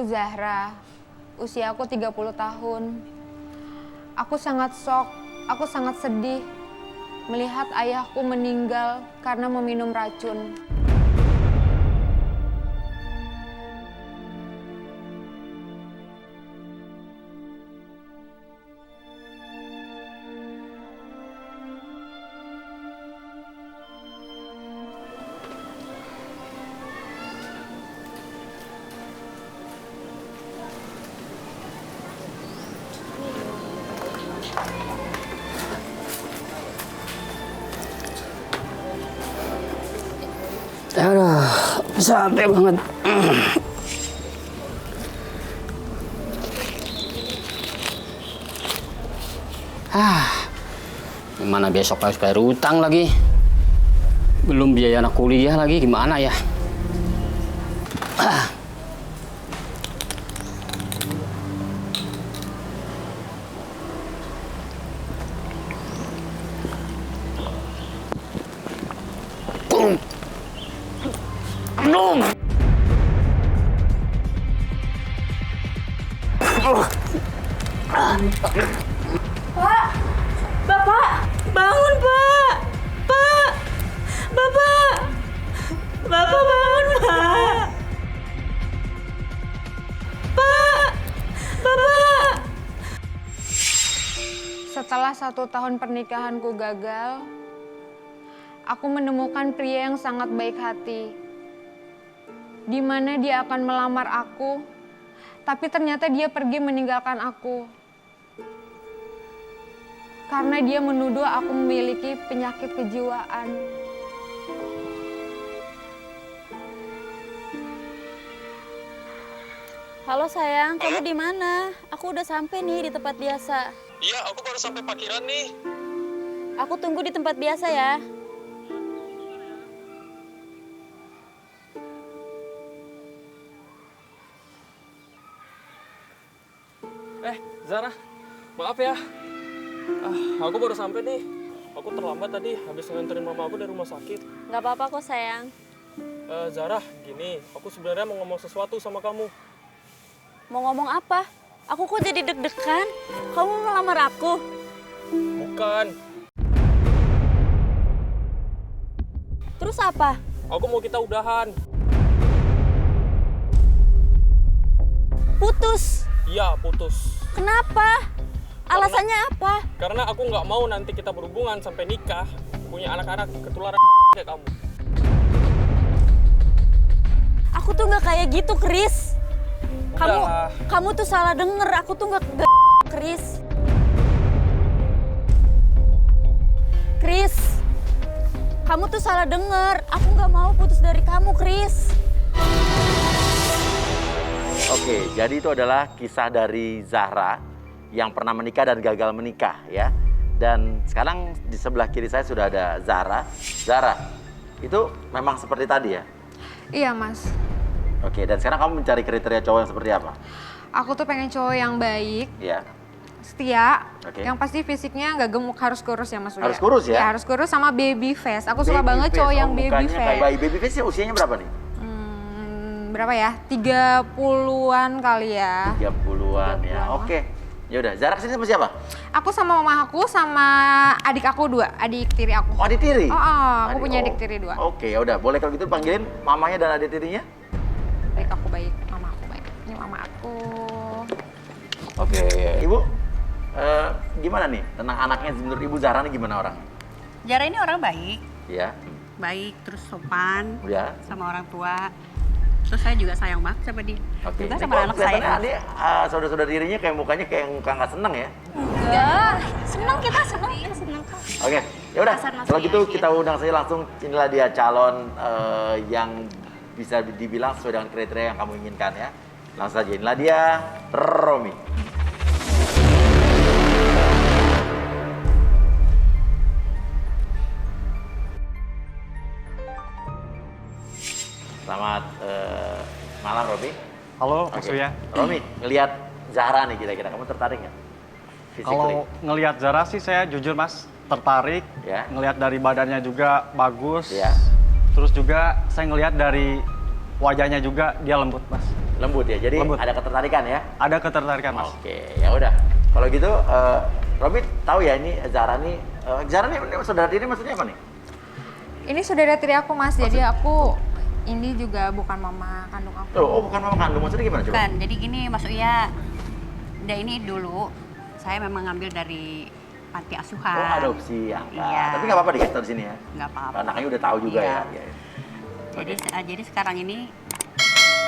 Zahra, usia aku 30 tahun. Aku sangat shock, aku sangat sedih melihat ayahku meninggal karena meminum racun. Aduh, capek banget. Gimana besok harus bayar utang lagi? Belum biaya anak kuliah lagi, gimana ya? Pak! Bapak! Bangun, Pak! Pak! Bapak! Bapak bangun, Pak! Pak! Bapak! Setelah 1 tahun pernikahanku gagal, aku menemukan pria yang sangat baik hati. Di mana dia akan melamar aku, tapi ternyata dia pergi meninggalkan aku. Karena dia menuduh aku memiliki penyakit kejiwaan. Halo sayang, kamu di mana? Aku udah sampai nih di tempat biasa. Iya, aku baru sampai parkiran nih. Aku tunggu di tempat biasa ya. Zara, maaf ya. Aku baru sampai nih. Aku terlambat tadi habis nganterin mama aku dari rumah sakit. Nggak apa-apa kok sayang. Zara, gini, aku sebenarnya mau ngomong sesuatu sama kamu. Mau ngomong apa? Aku kok jadi deg-degan? Kamu mau melamar aku? Bukan, Terus apa? aku mau kita udahan. Putus. Iya, putus. Kenapa? Alasannya apa? Karena aku nggak mau nanti kita berhubungan sampai nikah, punya anak-anak ketularan kayak kamu. Aku tuh nggak kayak gitu, Chris. Udahlah. Kamu tuh salah denger. Aku tuh nggak Chris. Chris, kamu tuh salah denger. Aku nggak mau putus dari kamu, Chris. Oke, jadi itu adalah kisah dari Zahra yang pernah menikah dan gagal menikah ya. Dan sekarang di sebelah kiri saya sudah ada Zahra. Zahra, itu memang seperti tadi ya? Iya mas, Oke, dan sekarang kamu mencari kriteria cowok yang seperti apa? aku tuh pengen cowok yang baik, Ya, setia, Oke. yang pasti fisiknya nggak gemuk, harus kurus ya mas Surya. Harus kurus ya? Ya harus kurus sama baby face. Aku suka baby banget face. cowok yang Oh, baby mukanya kayak face. bayi. Baby face ya usianya berapa nih? Berapa ya? 30-an kali ya. 30-an ya. 30-an. Oke. Ya udah, Zahra kesini sama siapa? Aku sama mama aku sama adik aku 2, adik tiri aku. Oh, adik tiri? Aku punya adik tiri 2. Oke, ya udah. Boleh kalau gitu panggilin mamanya dan adik tirinya? Adik aku baik, mama aku baik. Ini mama aku. Oke, Ibu. Gimana nih tentang anaknya menurut Ibu Zahra nih gimana orang? Zahra ini orang baik, Ya, terus sopan ya. sama orang tua. Terus saya juga sayang banget sama dia. Oke. Juga Ini sama kok anak saya. kelihatannya Dia saudara-saudara dirinya kayak mukanya kayak muka nggak seneng ya? Enggak, senang kita senang. Iya senang kok. Oke, ya udah. Asal masuk Kalau gitu ya. kita undang saja langsung. Inilah dia calon yang bisa dibilang sesuai dengan kriteria yang kamu inginkan ya. Langsung saja. Inilah dia Romi. Selamat malam Romi. Halo, Mas Oke. Surya. Romi, ngelihat Zahra nih kira-kira kamu tertarik nggak? Kalau ngelihat Zara sih saya jujur Mas tertarik. Ya. Ngelihat dari badannya juga bagus. Ya. Terus juga saya ngelihat dari wajahnya juga dia lembut Mas. Lembut ya. Jadi Lembut. ada ketertarikan ya. Ada ketertarikan, Mas. Oke, ya udah. Kalau gitu, Robi tahu ya ini Zara nih. Zara nih saudara tiri maksudnya apa nih? Ini saudara tiri aku Mas, jadi aku ini juga bukan mama kandung aku. Oh, bukan mama kandung. Maksudnya gimana coba? Bukan, jadi gini maksudnya, ini dulu saya memang ngambil dari panti asuhan. Oh, adopsi angkat. Iya. Tapi nggak apa-apa dikasih tahu di sini ya. Nggak apa-apa. Anaknya udah tahu juga Iya. ya. Jadi sekarang ini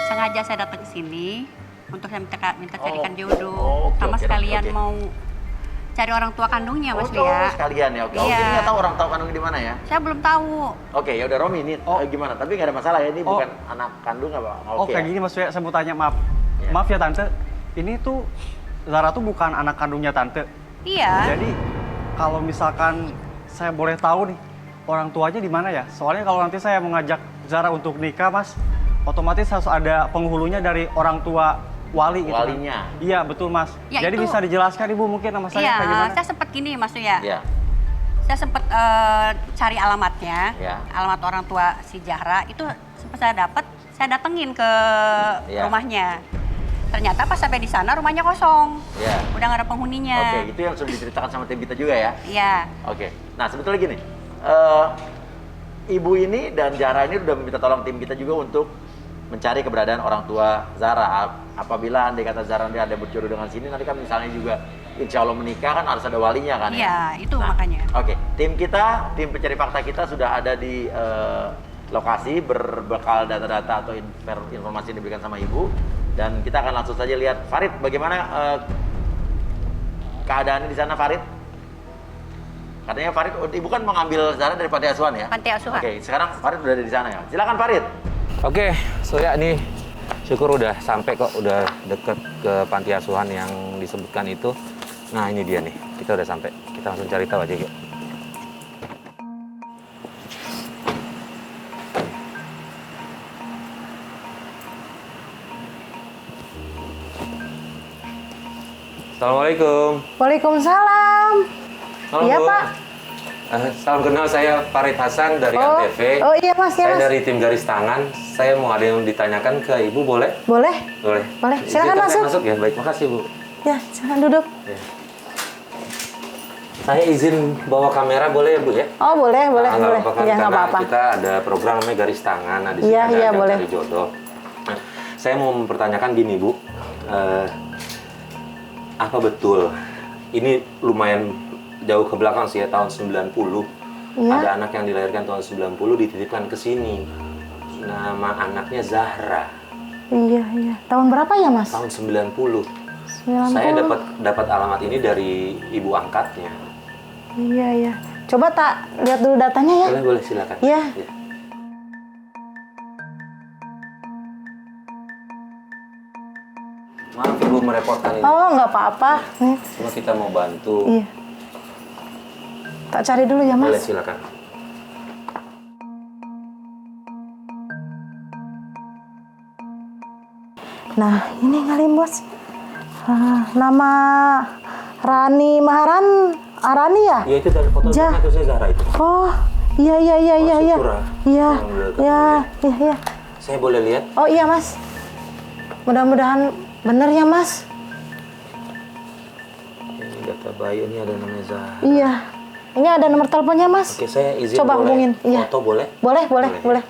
sengaja saya datang ke sini untuk saya minta carikan jodoh, Oh, oke, sama oke, sekalian oke. mau cari orang tua kandungnya Mas Oh, Lia. sekalian ya. Oke. Oh, Iya. jadi nggak tahu orang tahu kandungnya di mana ya? Saya belum tahu. Oke, ya udah Romi ini gimana? Tapi nggak ada masalah ya. Ini Oh. bukan anak kandung apa? Oh, Oke. kayak gini Mas, saya mau tanya, maaf. Ya. Maaf ya Tante, ini tuh Zara tuh bukan anak kandungnya Tante. Iya. Jadi kalau misalkan saya boleh tahu nih, orang tuanya di mana ya? Soalnya kalau nanti saya mengajak Zara untuk nikah, Mas, otomatis harus ada penghulunya dari orang tua wali gitu. Walinya. Kan? Iya, betul Mas. Ya, Jadi itu- bisa dijelaskan Ibu mungkin sama saya Iya, kayak gimana? saya sempat gini Mas Lia. Ya. Saya sempat cari alamatnya, Ya. alamat orang tua si Zahra itu sempat saya dapat, saya datengin ke Ya. rumahnya. Ternyata pas sampai di sana rumahnya kosong, Ya. udah nggak ada penghuninya. Oke, itu yang sudah diceritakan sama tim kita juga ya. Iya. Oke. Nah, sebetulnya gini. Ibu ini dan Zara ini udah meminta tolong tim kita juga untuk mencari keberadaan orang tua Zara. Apabila andai kata Zara dia ada berjodoh dengan sini, nanti kan misalnya juga insya Allah menikah kan harus ada walinya kan ya? Iya, itu makanya. Oke, tim kita, tim pencari fakta kita sudah ada di lokasi berbekal data-data atau informasi yang diberikan sama ibu. Dan kita akan langsung saja lihat. Farid, bagaimana keadaannya di sana Farid? Katanya Farid, ibu kan mau ngambil Zara dari panti asuhan ya? Panti asuhan. Oke, sekarang Farid udah ada di sana ya. Silakan Farid. Oke, Surya nih syukur udah sampai kok, udah deket ke panti asuhan yang disebutkan itu. Nah ini dia nih, kita udah sampai. Kita langsung cari tahu aja yuk. Assalamualaikum. Waalaikumsalam. Halo, Iya, Bu. Pak. Salam kenal, saya Farid Hasan dari Oh, Antv. oh iya, Mas, ya, Saya Mas. dari tim garis tangan. Saya mau ada yang ditanyakan ke Ibu, boleh? Boleh? Boleh. Boleh. Silakan Izinkan saya masuk. masuk ya. Baik, makasih Bu. Ya, silakan duduk. Ya. Saya izin bawa kamera boleh ya Bu ya? Oh, boleh, boleh, Nggak boleh. apa-apa kan, Iya, nggak karena apa-apa. kita ada program namanya garis tangan. Nah, di sini Iya, ada iya, ajang boleh. cari jodoh. Nah, saya mau mempertanyakan gini Bu. Apa betul ini lumayan jauh ke belakang sih ya, tahun 90. Iya. Ada anak yang dilahirkan tahun 90 dititipkan ke sini. Nama anaknya Zahra. Iya, iya. Tahun berapa ya, Mas? Tahun 90. 90. Saya dapat alamat ini dari ibu angkatnya. Iya, iya. Coba tak lihat dulu datanya ya. Boleh silakan. Iya. Ya. Maaf Ibu merepotkan ini. Oh, nggak apa-apa. Nih, Cuma kita mau bantu. iya. Tak cari dulu ya, Boleh Mas. silakan. Nah, ini ngalim, Bos. Nama Rani Maharan Arani ya? Ya itu dari foto Ja. itu saya Zahra itu. Oh, iya, iya, iya, Oh, iya, iya. syukur, ah. Iya, Alhamdulillah, iya, iya, iya. Saya boleh lihat? Oh iya, Mas. Mudah-mudahan bener ya, Mas. Ini data bayi, ini ada namanya Zahra. Iya. Ini ada nomor teleponnya, Mas. Oke, saya izin Coba boleh hubungin. Iya. foto boleh? Boleh, boleh, boleh.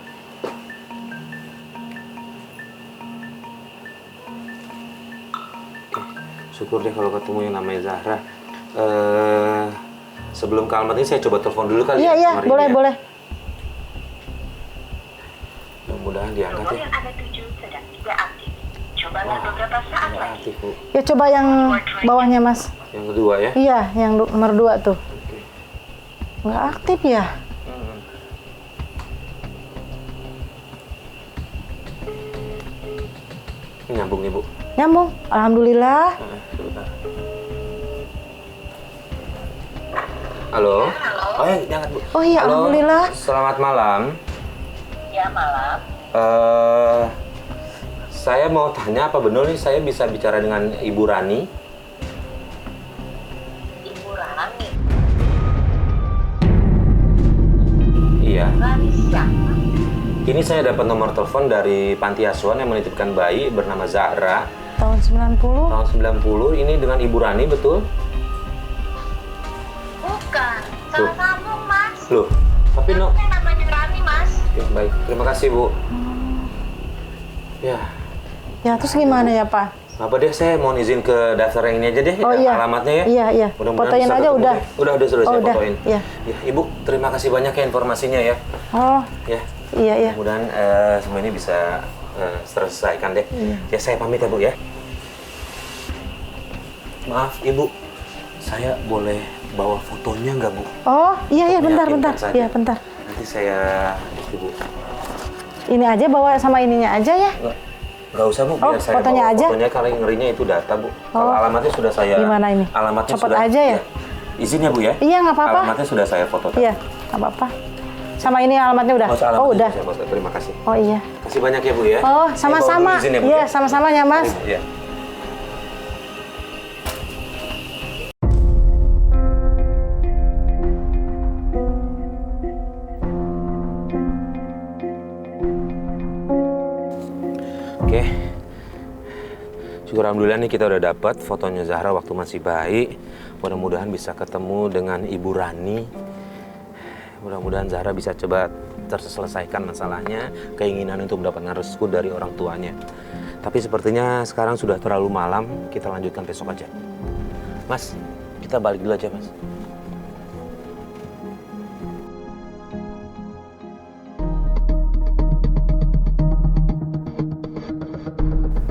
Syukur deh kalau ketemu yang namanya Zahra. Sebelum ke alamat ini saya coba telepon dulu kali Iya, ya. iya, sama Rini boleh, ya. boleh. Mudah-mudahan diangkat ya. Anda tuju sedang tidak aktif. Cobalah beberapa saat Nggak lagi. aktif, Bu. Ya coba yang bawahnya, Mas. Yang kedua ya. Iya, yang nomor 2 tuh. Oke. Nggak aktif ya? Ini nyambung nih Bu. Nyambung. Alhamdulillah. Sebentar. Halo. Oh ya, jangan Bu. Oh iya, Halo. alhamdulillah. Selamat malam. Ya malam. Saya mau tanya apa benar nih saya bisa bicara dengan Ibu Rani? Ibu Rani. Iya. Rani siapa? Ini saya dapat nomor telepon dari panti asuhan yang menitipkan bayi bernama Zahra. Tahun 90? Tahun 90, ini dengan Ibu Rani, betul? Bukan, salah sambung mas. Loh, tapi no... Yang namanya Rani mas. Ya, baik, terima kasih Bu. Ya, Ya, terus gimana ya, Pak? apa deh, saya mau izin ke daftar yang ini aja deh, Oh, iya. alamatnya ya. Iya, iya. Mudah-mudahan Fotoin bisa aja ketemu udah. deh. Udah sudah Oh, saya udah. fotoin. Iya. Ya, Ibu, terima kasih banyak ya informasinya ya. Oh, Ya, iya, iya. mudah-mudahan semua ini bisa terselesaikan deh. Iya. Ya, saya pamit ya Bu ya. Maaf Ibu, saya boleh bawa fotonya nggak Bu? Oh, iya, iya, bentar, Meyakinkan bentar. saja. Iya, bentar. Nanti saya Bu. Ini aja bawa sama ininya aja ya. Nggak usah Bu, biar Oh, saya fotonya bawa aja? fotonya, kali ngerinya itu data Bu. Kalau Oh. alamatnya sudah saya... Gimana ini? Alamatnya Copot sudah... aja ya? Izin ya Bu ya? Iya, nggak apa-apa. Alamatnya sudah saya foto. Iya, nggak apa-apa. Sama ini alamatnya udah? alamatnya Oh, udah. Saya foto. Terima kasih. Oh, iya. Kasih banyak ya Bu ya. Oh, Saya bawa sama-sama. dulu izin ya, Bu, Iya, ya? sama-sama ya, Mas. Iya. Oke, syukur alhamdulillah nih kita udah dapat fotonya Zahra waktu masih bayi. Mudah-mudahan bisa ketemu dengan Ibu Rani. Mudah-mudahan Zahra bisa coba terselesaikan masalahnya, keinginan untuk mendapatkan restu dari orang tuanya. Tapi sepertinya sekarang sudah terlalu malam, kita lanjutkan besok aja. Mas, kita balik dulu aja Mas.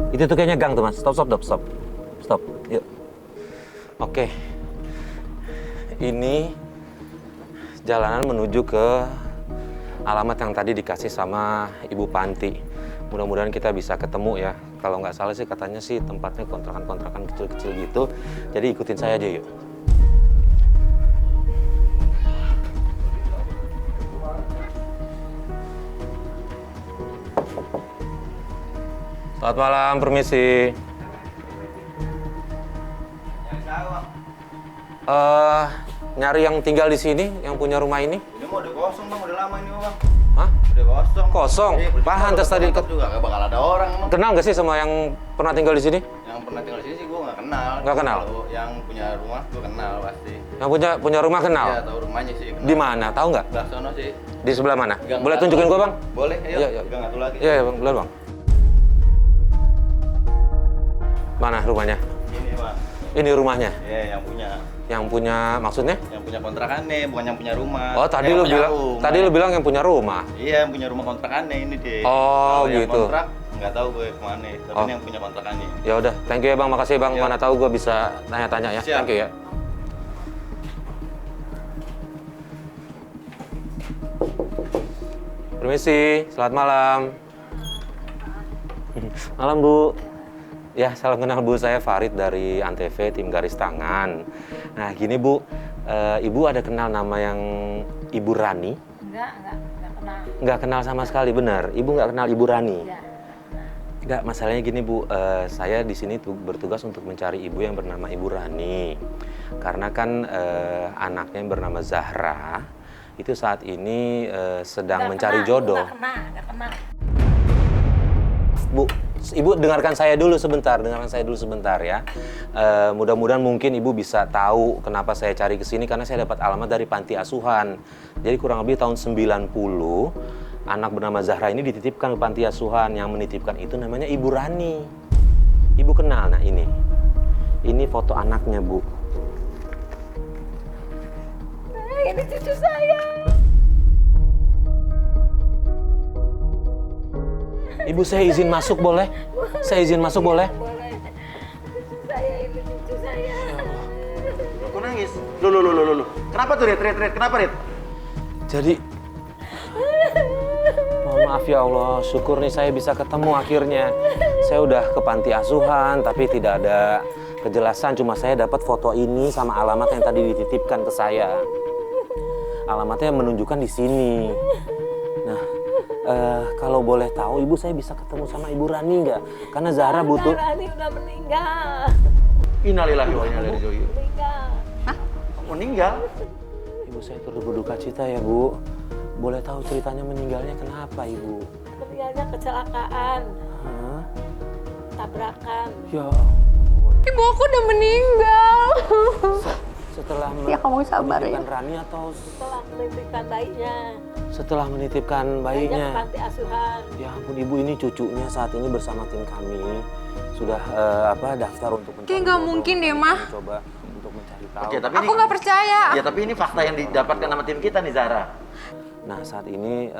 Itu tuh kayaknya gang tuh Mas. Stop. Stop. Yuk. Oke. Ini jalanan menuju ke alamat yang tadi dikasih sama Ibu Panti. Mudah-mudahan kita bisa ketemu ya. Kalau nggak salah sih katanya sih tempatnya kontrakan-kontrakan kecil-kecil gitu. Jadi ikutin saya aja yuk. Selamat malam, permisi. Nyari yang tinggal di sini, yang punya rumah ini? Ini mau udah kosong bang, udah lama ini bang. Hah? Udah kosong. Kosong? Iya, Pantes tadi. juga gak bakal ada orang emang. Kenal nggak sih sama yang pernah tinggal di sini? Yang pernah tinggal di sini sih gue gak kenal. Nggak kenal? Kalau yang punya rumah gue kenal pasti. Yang punya rumah kenal? Iya tahu rumahnya sih. Kenal. Di mana? Tahu nggak? Sebelah sono sih. Di sebelah mana? Gang Boleh Ngatu. tunjukin gua bang? Boleh, ayo. Iya. Gang Ngatu lagi. Iya bang, boleh bang. Mana rumahnya? Ini bang. Ini rumahnya. Iya yang punya. Yang punya maksudnya? Yang punya kontrakannya, bukan yang punya rumah. Oh tadi Yang lu punya bilang, rumah. tadi lu bilang yang punya rumah. Iya yang punya rumah kontrakannya ini deh. Oh, Kalau yang gitu. kontrak nggak tahu gue kemana. Tapi Oh. ini yang punya kontrakannya. Ya udah, thank you ya bang, makasih bang. Iya. Mana tahu gua bisa tanya-tanya ya. Siap. Thank you ya. Permisi, selamat malam. Malam Bu. Ya, salam kenal Bu, saya Farid dari Antv, tim garis tangan. Nah, gini Bu, Ibu ada kenal nama yang Ibu Rani? Enggak kenal. Nggak kenal sama sekali, benar? Ibu nggak kenal Ibu Rani? Enggak. Nggak, masalahnya gini Bu, saya di sini bertugas untuk mencari ibu yang bernama Ibu Rani. Karena kan anaknya yang bernama Zahra, itu saat ini sedang mencari jodoh. Enggak kenal. Bu, Ibu dengarkan saya dulu sebentar ya. Mudah-mudahan mungkin Ibu bisa tahu kenapa saya cari ke sini, karena saya dapat alamat dari panti asuhan. Jadi kurang lebih tahun 90, anak bernama Zahra ini dititipkan ke panti asuhan. Yang menitipkan itu namanya Ibu Rani. Ibu kenal, nah ini. Ini foto anaknya, Bu. Ini cucu saya. Ibu, saya izin masuk boleh? Saya izin masuk boleh? Boleh. Saya ini cucu saya. Kok nangis? Loh. Kenapa tuh, Rit? Kenapa, Rit? Jadi, mohon maaf ya Allah, syukur nih saya bisa ketemu akhirnya. Saya udah ke panti asuhan, tapi tidak ada kejelasan. Cuma saya dapat foto ini sama alamat yang tadi dititipkan ke saya. Alamatnya menunjukkan di sini. Nah, kalau boleh tahu, Ibu saya bisa ketemu sama Ibu Rani nggak? Karena Zahra butuh... Rani udah meninggal. Innalillahi wa inna ilaihi raji'un. Meninggal. Meninggal? Ibu saya turut berduka cita ya Bu. boleh tahu ceritanya meninggalnya kenapa, Ibu? Meninggalnya kecelakaan, Hah? tabrakan. Ya ampun. Ibu aku udah meninggal. Setelah Ya, kamu sabar ya. menitipkan Rani atau Setelah menitipkan bayinya, setelah menitipkan bayinya ke bayinya? panti asuhan. Ya ampun, Ibu, ini cucunya saat ini bersama tim kami sudah daftar untuk mencari Kayak nggak jodoh. mungkin deh, Kami Mah. Coba untuk mencari tahu. Oke, tapi Aku nggak percaya. Ya, tapi ini fakta yang didapatkan sama tim kita nih, Zahra. Nah, saat ini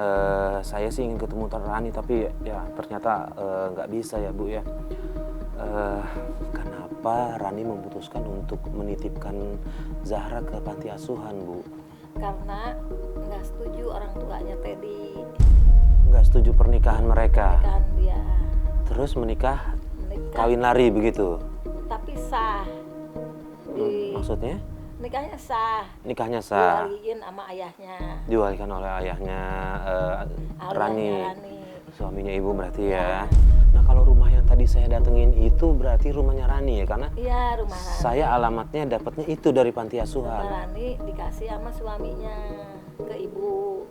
saya sih ingin ketemu Tante Rani, tapi ya ternyata nggak bisa ya, Bu ya. Kenapa Rani memutuskan untuk menitipkan Zahra ke panti asuhan, Bu? Karena nggak setuju orang tuanya Teddy. Nggak setuju pernikahan mereka. Kan dia Terus menikah, menikah, kawin lari begitu? tapi sah. Maksudnya? Nikahnya sah. Nikahnya sah. Diwaliin sama ayahnya. Diwalikan oleh ayahnya Rani. Suaminya Ibu berarti ya. Nah, kalau rumah yang tadi saya datengin itu berarti rumahnya Rani ya? Karena Iya, rumah Rani. saya alamatnya dapatnya itu dari panti asuhan. Rumah Rani dikasih sama suaminya ke ibu.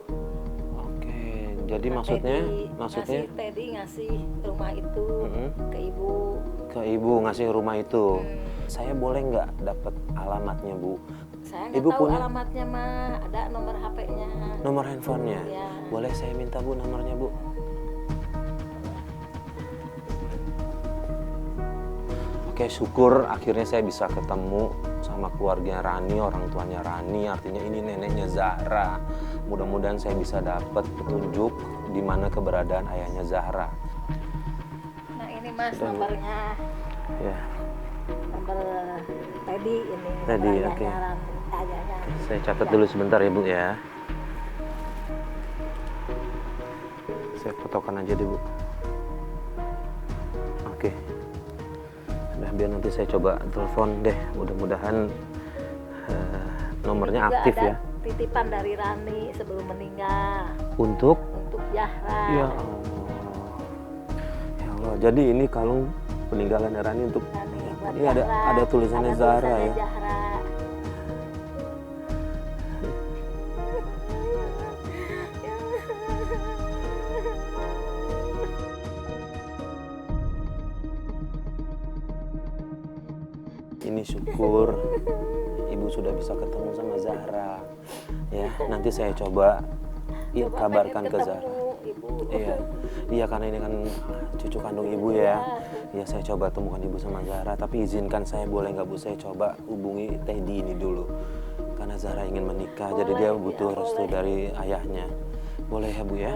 Oke, jadi Nah, maksudnya Teddy ngasih rumah itu ke ibu. ke Ibu ngasih rumah itu. Saya boleh nggak dapat alamatnya, Bu? Saya nggak Ibu tahu punya alamatnya, mah ada nomor HP-nya. nomor handphonenya? Iya. Boleh saya minta, Bu, nomornya, Bu? Oke, syukur akhirnya saya bisa ketemu sama keluarga Rani, orang tuanya Rani, artinya ini neneknya Zahra. Mudah-mudahan saya bisa dapat petunjuk di mana keberadaan ayahnya Zahra. Nah, ini Mas Sudah, Bu. nomornya. Ya, Nomor Teddy ini. Teddy, nomor oke. ayahnya, ayahnya. saya catat dulu sebentar ya, Bu ya. Saya fotokan aja deh, Bu. Oke. Sudah, biar nanti saya coba telepon deh. Mudah-mudahan nomornya Juga aktif ada ya. titipan dari Rani sebelum meninggal Untuk untuk Zahra. ya Allah. Ya Allah, jadi ini kalung peninggalan Rani untuk Buat ini ada tulisannya Zahra ya. Zahra. Ini syukur Ibu sudah bisa ketemu sama Zahra. Ya, nanti saya coba kabarkan ke Zahra. Iya, iya karena ini kan cucu kandung Ibu ya. Iya, saya coba temukan Ibu sama Zahra. Tapi izinkan saya, boleh nggak, Bu, saya coba hubungi Teddy ini dulu. Karena Zahra ingin menikah, jadi dia butuh restu dari ayahnya. Boleh ya, Bu ya?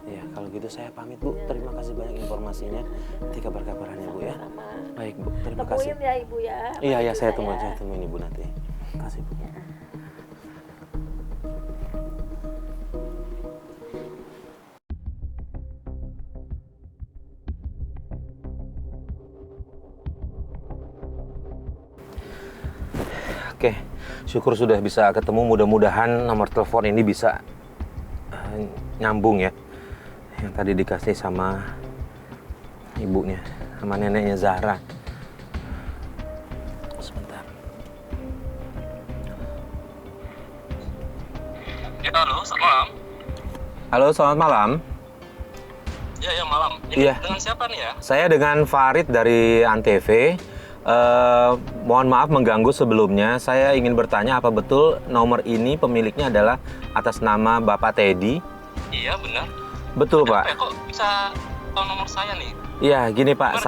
Iya, kalau gitu saya pamit, Bu. Terima kasih banyak informasinya. Nanti kabar-kabarannya, Bu ya. Baik, Bu. Terima kasih. Temuin ya Ibu ya. Iya, ya, saya temuin Ibu nanti. Terima kasih, Bu. Oke, syukur sudah bisa ketemu. Mudah-mudahan nomor telepon ini bisa nyambung ya. Yang tadi dikasih sama ibunya, sama neneknya Zahra. Sebentar. Ya, halo, selamat malam. Halo, selamat malam. Ya, malam. Ini Iya. dengan siapa nih ya? Saya dengan Farid dari Antv. Mohon maaf mengganggu sebelumnya. Saya ingin bertanya, apa betul nomor ini pemiliknya adalah atas nama Bapak Teddy? Iya, benar. Betul, Pak. Kok bisa tahu nomor saya nih? Iya, gini Pak.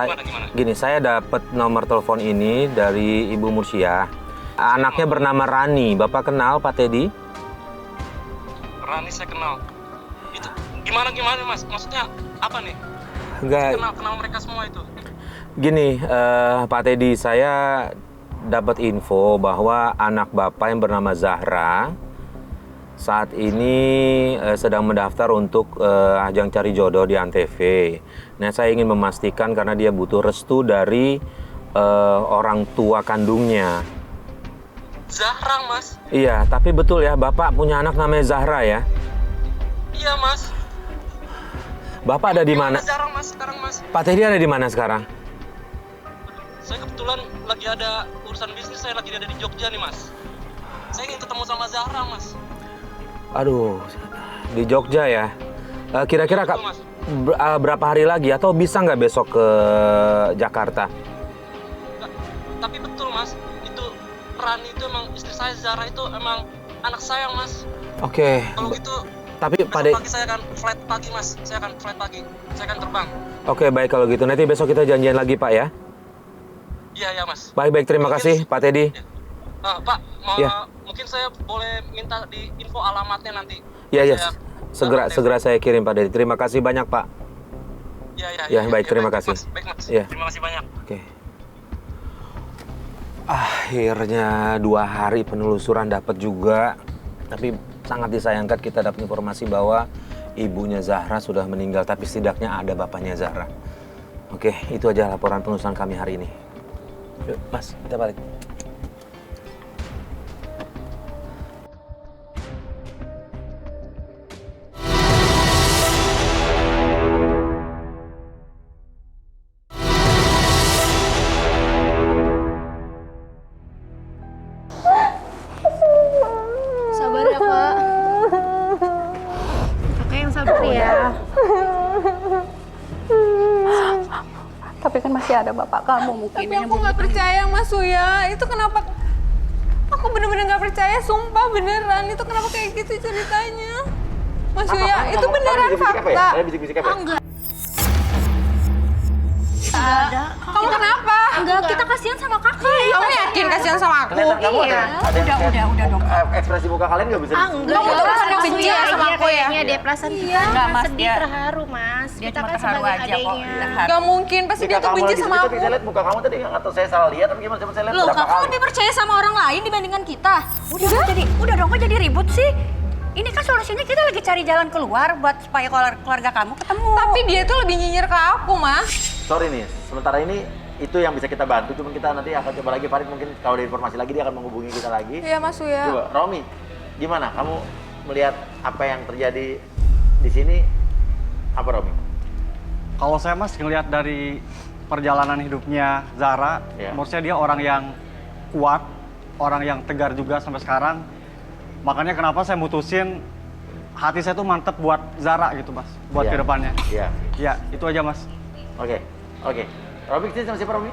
Gimana? Saya dapat nomor telepon ini dari Ibu Mursyah. Anaknya bernama Rani. Bapak kenal Pak Teddy? Rani saya kenal. Itu gimana Mas? Maksudnya apa nih? Enggak. Kenal mereka semua itu. Gini, Pak Teddy, saya dapat info bahwa anak Bapak yang bernama Zahra saat ini sedang mendaftar untuk ajang cari jodoh di Antv. Nah, saya ingin memastikan karena dia butuh restu dari orang tua kandungnya. Zahra, Mas. Iya, tapi betul ya, Bapak punya anak namanya Zahra ya? Iya, Mas. Bapak ada di mana? Zahra, Mas, sekarang, Mas. Pak Teddy ada di mana sekarang? Saya kebetulan lagi ada urusan bisnis, saya lagi ada di Jogja nih, Mas. Saya ingin ketemu sama Zahra, Mas. Aduh, di Jogja ya. Kira-kira Kak, berapa hari lagi atau bisa nggak besok ke Jakarta? Tapi betul Mas, itu Rani itu emang istri saya, Zara itu emang anak saya Mas. Oke. Kalau gitu, Tapi besok pada pagi saya akan flight pagi Mas, saya akan flight pagi, saya akan terbang. Oke, baik kalau gitu. Nanti besok kita janjian lagi Pak ya. Iya Mas. Baik, terima kasih Pak Teddy. Pak, Ya. mungkin saya boleh minta di info alamatnya nanti. Iya, Saya- segera saya kirim Pak Teddy. Terima kasih banyak Pak. Iya, baik, terima kasih. Mas. Baik Mas, Iya. terima kasih banyak. Oke. Akhirnya 2 hari penelusuran dapat juga. Tapi sangat disayangkan kita dapat informasi bahwa ibunya Zahra sudah meninggal, tapi setidaknya ada bapaknya Zahra. Oke, itu aja laporan penelusuran kami hari ini. Yuk, Mas, kita balik. Sabar ya, Pak. Kakak yang sabar ya. Tapi kan masih ada bapak kamu mungkin. Tapi aku nggak percaya Mas Uya. Itu kenapa? Aku bener-bener nggak percaya. Sumpah beneran. Itu kenapa kayak gitu ceritanya? Mas Uya, itu beneran fakta. Saya bisik-bisik apa ya? Enggak. Kamu kenapa? Enggak, kita kasihan sama kakak. Kamu yakin kasihan sama aku? Kelihatan kamu Iya. ada Udah dong. ekspresi muka kalian nggak bisa. Enggak, Kamu tuh pernah benci ya sama aku ya? Kayaknya deh perasaan kita Enggak, Mas, sedih, dia- terharu, Mas. Dia Kita cuma kan terharu sebagai aja kok. adiknya. Terharu. Gak mungkin, pasti dia tuh benci sama aku. Saya lihat muka kamu tadi nggak tahu saya salah lihat tapi gimana coba saya lihat Loh, berapa kakak kali. lebih percaya sama orang lain dibandingkan kita. Udah dong, kok jadi ribut sih? Ini kan solusinya kita lagi cari jalan keluar buat supaya keluarga kamu ketemu. Tapi dia tuh lebih nyinyir ke aku, Mas. Sorry nih, sementara ini itu yang bisa kita bantu. Cuman kita nanti akan coba lagi Farid, mungkin kalau ada informasi lagi dia akan menghubungi kita lagi. Iya, Mas Uya. Coba, Romi, gimana? Kamu melihat apa yang terjadi di sini? Apa Romi? Kalau saya mas ngelihat dari perjalanan hidupnya Zahra, Ya. menurut saya dia orang yang kuat, orang yang tegar juga sampai sekarang. Makanya kenapa saya mutusin hati saya tuh mantep buat Zahra gitu mas, buat Ya. kedepannya. Iya. Ya, itu aja mas. Oke. Romi kesini sama siapa Romi?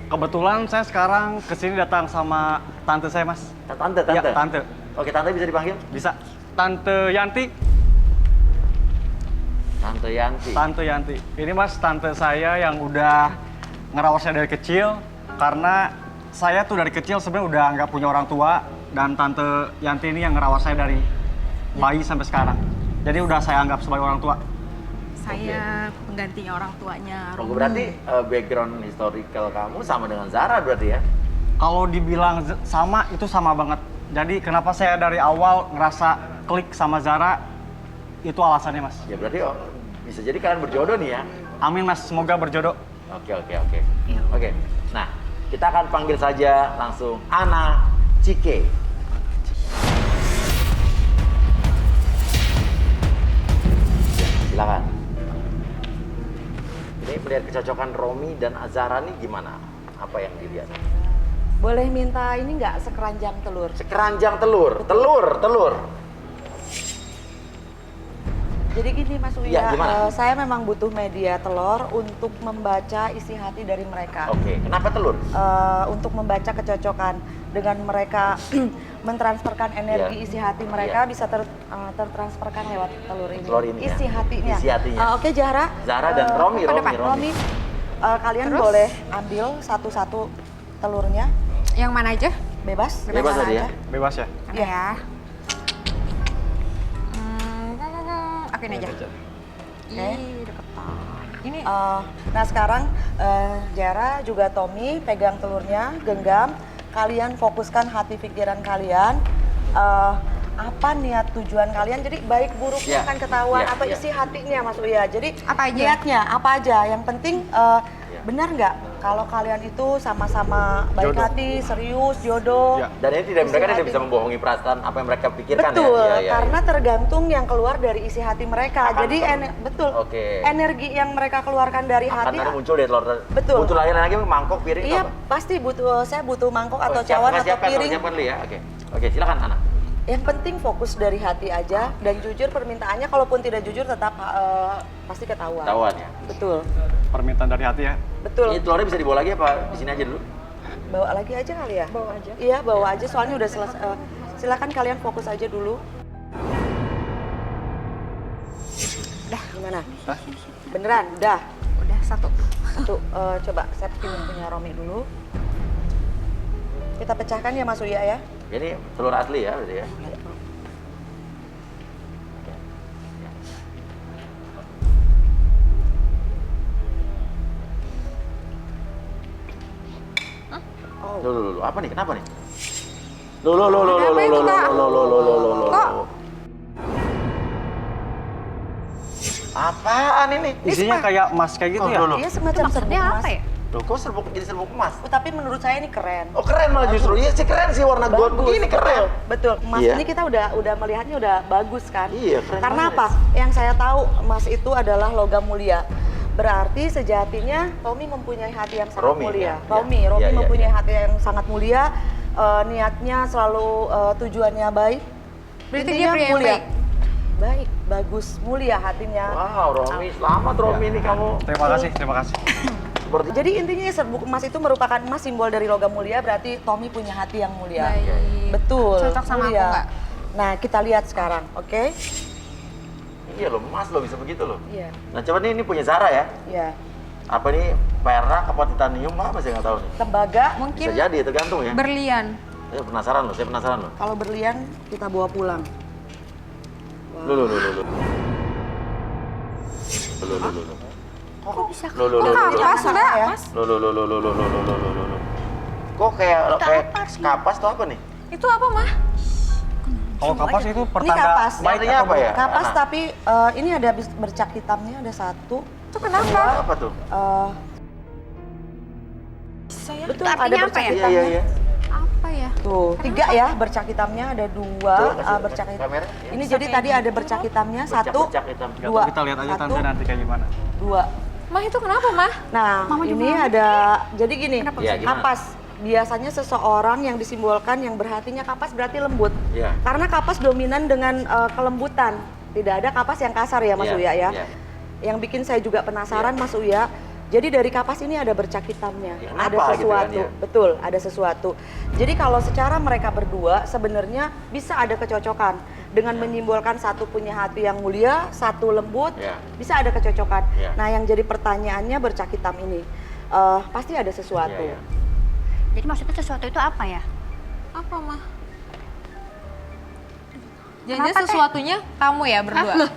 Kebetulan saya sekarang kesini datang sama tante saya mas. Tante. Ya, tante. Oke, tante bisa dipanggil? Bisa. Tante Yanti. Tante Yanti. Tante Yanti. Ini mas tante saya yang udah ngerawat saya dari kecil. Karena saya tuh dari kecil sebenarnya udah nggak punya orang tua. Dan tante Yanti ini yang ngerawat saya dari bayi sampai sekarang. Jadi udah saya anggap sebagai orang tua. Saya penggantinya orang tuanya. Oh, berarti background historical kamu sama dengan Zahra berarti ya? Kalau dibilang sama, itu sama banget. Jadi kenapa saya dari awal ngerasa klik sama Zahra, itu alasannya mas. Ya berarti bisa jadi kalian berjodoh nih ya? Amin mas, semoga berjodoh. Oke. Oke, nah kita akan panggil saja langsung Ana Cike. Silakan. Ini melihat kecocokan Romi dan Zahra nih gimana? Apa yang dilihat? Boleh minta ini nggak sekeranjang telur? Sekeranjang telur, telur. Jadi gini Mas Uya, Iya, gimana? saya memang butuh media telur untuk membaca isi hati dari mereka. Oke, kenapa telur? Untuk membaca kecocokan dengan mereka mentransferkan energi Iya. isi hati mereka Iya. bisa tertransferkan lewat telur ini. Telur ini ya? Isi hatinya. Isi hatinya. Oke Zahra. Zahra dan Romi, ke Romi, depan. Romi. Kalian boleh ambil satu-satu telurnya. Yang mana aja? Bebas. Bebas mana tadi ya? aja. Bebas ya? Iya. Akuin aja. Oke. Ih, deketan. Ini Nah sekarang Zahra juga Tommy pegang telurnya, genggam. Kalian fokuskan hati pikiran kalian. Apa niat tujuan kalian? Jadi baik buruknya Iya, akan ketahuan iya, atau iya. isi hatinya Mas Uya. Jadi Apa aja? niatnya apa aja? Yang penting benar nggak kalau kalian itu sama-sama baik Jodoh. hati, serius, jodoh. Ya. Dan ini mereka Isi tidak hati. bisa membohongi perasaan apa yang mereka pikirkan Betul, ya? Iya. karena tergantung yang keluar dari isi hati mereka. Akan Jadi betul. Oke. Energi yang mereka keluarkan dari Akan hati. nanti muncul dari telur. Betul. Butuh lain lagi mangkok, piring Iya, apa? pasti saya butuh mangkok atau siap- cawan nggak atau siapkan, piring. siapkan dulu ya. Oke, silakan Ana. Yang penting fokus dari hati aja dan jujur permintaannya. Kalaupun tidak jujur tetap pasti ketahuan. Ketahuan ya. Betul. Permintaan dari hati ya. Betul. Ini telurnya bisa dibawa lagi apa di sini aja dulu? Bawa lagi aja kali ya? Bawa aja. Iya, bawa aja soalnya udah selesai. Silakan kalian fokus aja dulu. Dah, gimana? Hah? Beneran? Dah. Udah satu. Coba set punya Romi dulu. Kita pecahkan ya Mas Uya ya. Ini telur asli ya berarti ya? Loh, apa nih? Kenapa nih? Apaan ini? Isinya kayak emas kayak gitu ya? Iya semacam serbuk emas. apa ya? Loh, kok jadi serbuk emas? Tapi menurut saya ini keren. Oh keren malah justru. Iya sih keren sih warna gold begini keren. Betul. Emas Iya. ini kita udah melihatnya udah bagus kan? Iya, keren Karena banget. apa? Yang saya tahu emas itu adalah logam mulia. Berarti sejatinya Romi mempunyai hati yang sangat Romi, mulia. ya. Romi Ya, mempunyai hati yang sangat mulia. Niatnya selalu tujuannya baik. Berarti Intinya dia pria yang baik. Baik, bagus, mulia hatinya. Wow, Romi, selamat Romi ini kamu. Terima kasih. Jadi intinya serbuk emas itu merupakan emas simbol dari logam mulia, berarti Tommy punya hati yang mulia. Baik. Betul. Cocok sama mulia. aku nggak? Nah, kita lihat sekarang, oke? Iya loh, emas loh bisa begitu loh. Iya. Nah coba nih, ini punya Zara ya. Iya. Apa ini perak apa titanium apa saya nggak tahu nih. Tembaga, Mungkin Bisa jadi tergantung ya. berlian. Saya penasaran loh. kalau berlian kita bawa pulang. Loh. Kok bisa Kapas, Mbak. Ya? Loh. Kok kayak kapas tuh apa nih? Itu apa, Mah? Kalau kapas itu Ini pertanda kapas. baik Artinya atau apa ya? Kapas Ana? tapi ini ada bercak hitamnya, ada satu. Itu kenapa? Apa tuh? Betul, Itu ada artinya bercak apa ya? hitamnya. Iya. Apa ya? Tuh, 3 ya bercak hitamnya, ada 2 Tuh, kasih bercak hitam. kamera. Ini jadi tadi ada bercak hitamnya, satu, Bercak hitam. dua. Kita lihat aja Satu, tante nanti kayak gimana. 2. Mah itu kenapa, Mah? Nah, ini ada, jadi gini, Iya, gimana? kapas. Biasanya seseorang yang disimbolkan yang berhatinya kapas berarti lembut. Iya. Karena kapas dominan dengan kelembutan. Tidak ada kapas yang kasar ya Mas Iya, Uya ya. iya. Yang bikin saya juga penasaran Mas Uya. Jadi dari kapas ini ada bercak hitamnya, Ya, ada kenapa gitu kan, sesuatu, ya? betul, ada sesuatu. Jadi kalau secara mereka berdua sebenarnya bisa ada kecocokan dengan menyimbolkan satu punya hati yang mulia, satu lembut, Ya. bisa ada kecocokan. Ya. Nah yang jadi pertanyaannya bercak hitam ini, pasti ada sesuatu. Iya. Jadi maksudnya sesuatu itu apa ya? Apa, Mah? Jangan sesuatunya kamu ya berdua.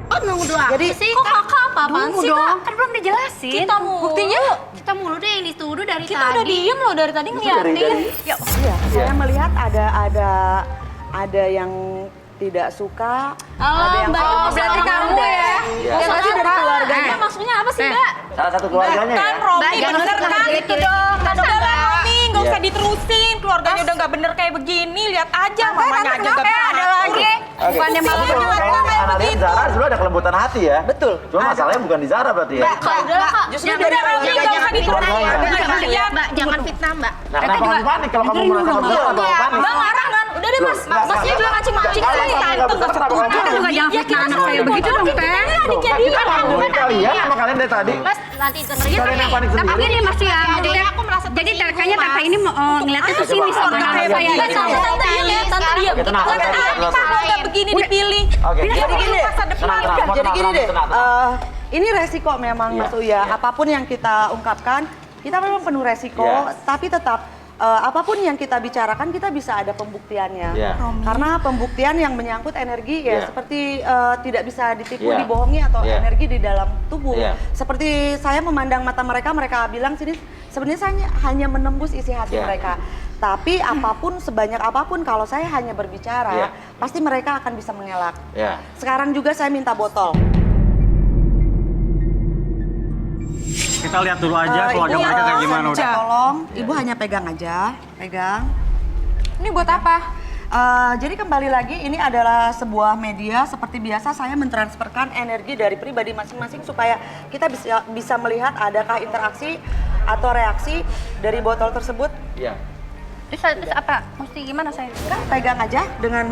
Oh, nunggu doang. Jadi- sih, kok kakak apa-apaan Nunggu sih, dong. Kak? Kan belum dijelasin. Kita mulu. Buktinya? Kita mulu deh yang dituduh dari Kita tadi. udah diem loh dari tadi ngeliatin. Ya, Iya, saya melihat ada yang tidak suka, ada yang Mbak, Oh, berarti kamu ya? Iya. Ya, pasti dari keluarganya. Maksudnya apa sih, Mbak? Salah satu keluarganya ya? Romi Mbak, jangan bener suka kan gitu gitu dong. Kan udah lah Romi, nggak Iya. usah diterusin. Keluarganya udah nggak bener kayak begini. Lihat aja, mamanya aja nggak bisa ada ngatur. lagi. Oke. Bukannya malah Tapi kalau kayak Ana lihat begitu. Zara sebenarnya ada kelembutan hati ya? Betul. Cuma masalahnya bukan di Zara berarti ya? Kak, udah lah, Kak. Justru Jangan- dari jangan- Romi nggak usah diterusin. keluarganya. Lihat. Mbak, jangan fitnah, Mbak. Nah, kenapa kamu panik kalau kamu merasa bersalah atau kamu panik? Mbak ngarang kan? Udah deh, Mas. Loh, Masnya juga ngacing-ngacing kalau sih. kamu nggak Tante bersalah, kenapa kamu setuju. panik? juga jangan fitnah anak saya begitu dong, Teh. Loh, kan kita ngomongin kalian sama kalian dari tadi. Mas, nanti dengerin Kalian yang panik sendiri. Tapi ini masih ya, maksudnya aku merasa jadi tersinggung, kayaknya kakak Mas. ini ngeliatnya tuh sini coba, sama Ana, kayak Ana, saya. Ana, gitu. Ana, Tante diam ya, Tante diam. Oke, tenang, Buat tenang, apa tenang. kalau begini dipilih? Oke. Jadi gini, masa depan. jadi gini deh, ini resiko memang Iya, Mas Uya. iya. Apapun yang kita ungkapkan, kita memang penuh resiko, Iya. tapi tetap apapun yang kita bicarakan kita bisa ada pembuktiannya. Iya. Karena pembuktian yang menyangkut energi ya Iya. seperti tidak bisa ditipu, Iya. dibohongi atau Iya. energi di dalam tubuh. Iya. Seperti saya memandang mata mereka, mereka bilang sini sebenarnya saya hanya menembus isi hati Iya. mereka. Tapi apapun, sebanyak apapun kalau saya hanya berbicara, Iya. pasti mereka akan bisa mengelak. Ya. Sekarang juga saya minta botol. Kita lihat dulu aja keluarga mereka kayak gimana udah. Tolong, Ibu hanya pegang aja, pegang. Ini buat apa? Jadi kembali lagi ini adalah sebuah media seperti biasa saya mentransferkan energi dari pribadi masing-masing supaya kita bisa melihat adakah interaksi atau reaksi dari botol tersebut. Iya. Terus apa? Mesti gimana saya? Kan pegang aja dengan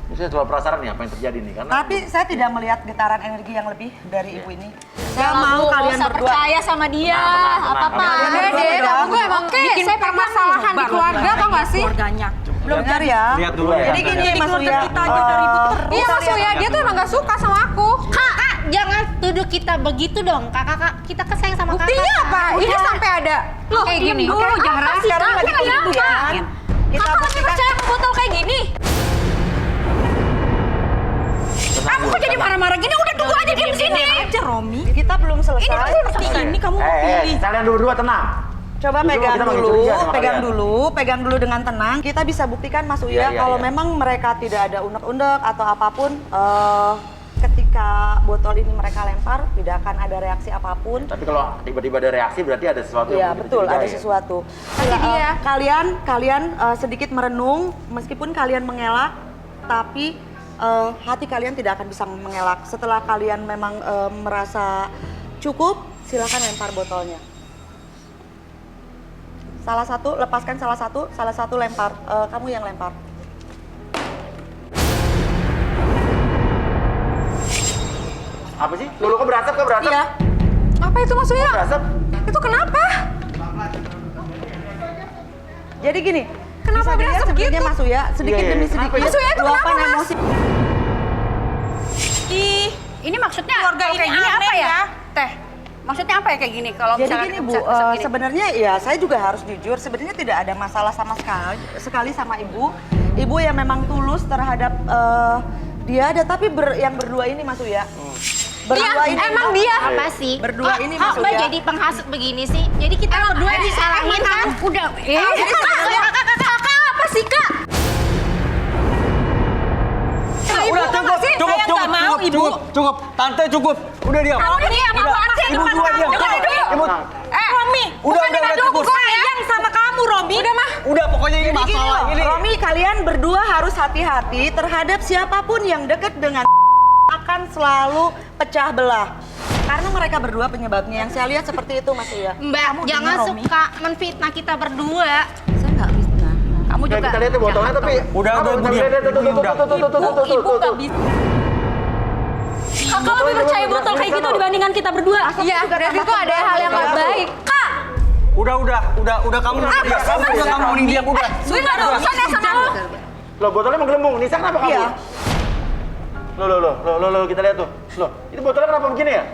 Ini saya coba penasaran nih apa yang terjadi nih karena tapi saya tidak melihat getaran energi yang lebih dari ibu ini. Saya Kamu mau kalian usah berdua percaya sama dia. Apa-apa. Udah deh, kamu emang bikin permasalahan di keluarga tau gak sih? Keluarganya. belum cari ya. Lihat dulu ya. Jadi gini Mas Uya. Kita aja udah ribut terus. Iya Mas Uya, dia tuh emang gak suka sama aku. Kak, jangan tuduh kita begitu dong. Kakak, kita kesayang sama kakak. Buktinya apa? Ini sampai ada kayak gini. Dulu, jangan Apa rasis. sekarang lagi Kakak, pembuktian. Kita Kakak masih buktikan. percaya sama botol kayak gini? Kamu kok jadi marah-marah gini? Udah tunggu aja di sini. Aja Romi. Kita belum selesai. Ini masih seperti ini kamu mau pilih. Kalian dua-dua tenang. Coba Justru pegang kita makin dulu, curiga sama pegang dulu dengan tenang. Kita bisa buktikan Mas Uya Iya, kalau iya. memang mereka tidak ada unek-unek atau apapun, ketika botol ini mereka lempar tidak akan ada reaksi apapun. Tapi kalau tiba-tiba ada reaksi berarti ada sesuatu Iya yang betul, ada dicurigai. sesuatu. Kasih dia. Kalian sedikit merenung, meskipun kalian mengelak, tapi hati kalian tidak akan bisa mengelak. Setelah kalian memang merasa cukup, silakan lempar botolnya. Salah satu, lepaskan salah satu lempar. Kamu yang lempar. Apa sih? Lu kok berasap? Iya. Apa itu Mas Uya? Berasap? Itu kenapa? Jadi gini, Kenapa bisa dilihat berasap sebenarnya gitu? Mas Uya, sedikit Iya, iya. demi sedikit Mas Uya itu luapan kenapa, Mas? emosi. Ih, ini maksudnya Keluarga kalau ini kayak gini apa aneh ya? ya? Teh, maksudnya apa ya kayak gini? Kalau Jadi misalkan gini Bu, bisa gini. sebenarnya ya saya juga harus jujur, sebenarnya tidak ada masalah sama sekali sama Ibu. Ibu yang memang tulus terhadap dia, ada tapi yang berdua ini Mas Uya. Berdua ini emang dia apa sih? Berdua ini Mbak maksudnya. jadi penghasut begini sih. Jadi kita berdua disalahin kan? Udah. Jadi sebenarnya Kakak apa sih Kak? Udah cukup. Tante cukup. Udah diam. Kamu ini apa apaan sih? Ibu dua diam. Ibu. Romi, bukan dengan dulu cukup. sayang sama kamu Romi. Udah mah. Udah pokoknya ini Jadi gini masalah loh, ini. Romi, kalian berdua harus hati-hati terhadap siapapun yang dekat dengan akan selalu pecah belah. Karena mereka berdua penyebabnya. Yang saya lihat seperti itu Mas Uya. Mbak, jangan dengar, Romi? suka menfitnah kita berdua. Saya nggak bisa. Kamu Kayak juga. kita lihat tuh botolnya jangan tapi Udah, Apa, Ibu diam. tuh, tuh, Ibu udah. Ibu nggak bisa. Kakak lebih percaya botol kayak gitu dibandingkan kita berdua. Iya, berarti itu ada hal yang gak baik. Kak, Udah kamu mending diam. Kamu mending diam udah. gue nggak ada urusan ya sama lo. Loh, botolnya menggelembung. Nisa kenapa kabur? Iya. Loh, kita lihat tuh. Loh, itu botolnya kenapa begini ya?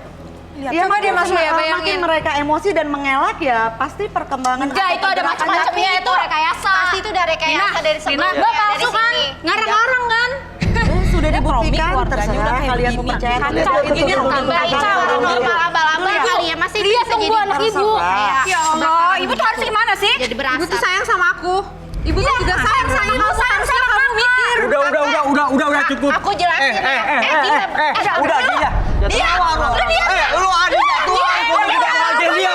Iya, Coba deh Mas Uya bayangin. makin mereka emosi dan mengelak ya pasti perkembangan. Enggak, atau itu ada pergerakannya macam-macamnya itu rekayasa. Pasti itu dari rekayasa dari sebelumnya. Mbak dari palsu kan? sini. Ngarang-ngarang kan? sudah dibuktikan, keluarganya udah terserah kayak kalian mau begini. percaya atau Kacau tidak. ini, Tambah kacau, normal abal-abal kali ya. Masih Lihat bisa dong jadi gua anak ibu. Terserah. Ya Allah, ibu tuh harus gimana sih? jadi berasa. Ibu tuh sayang sama aku. Ibu tuh juga sayang sama kamu. Harusnya kamu mikir. Udah cukup. Aku jelasin ya. Udah dia. Lu adiknya tuh. Dia.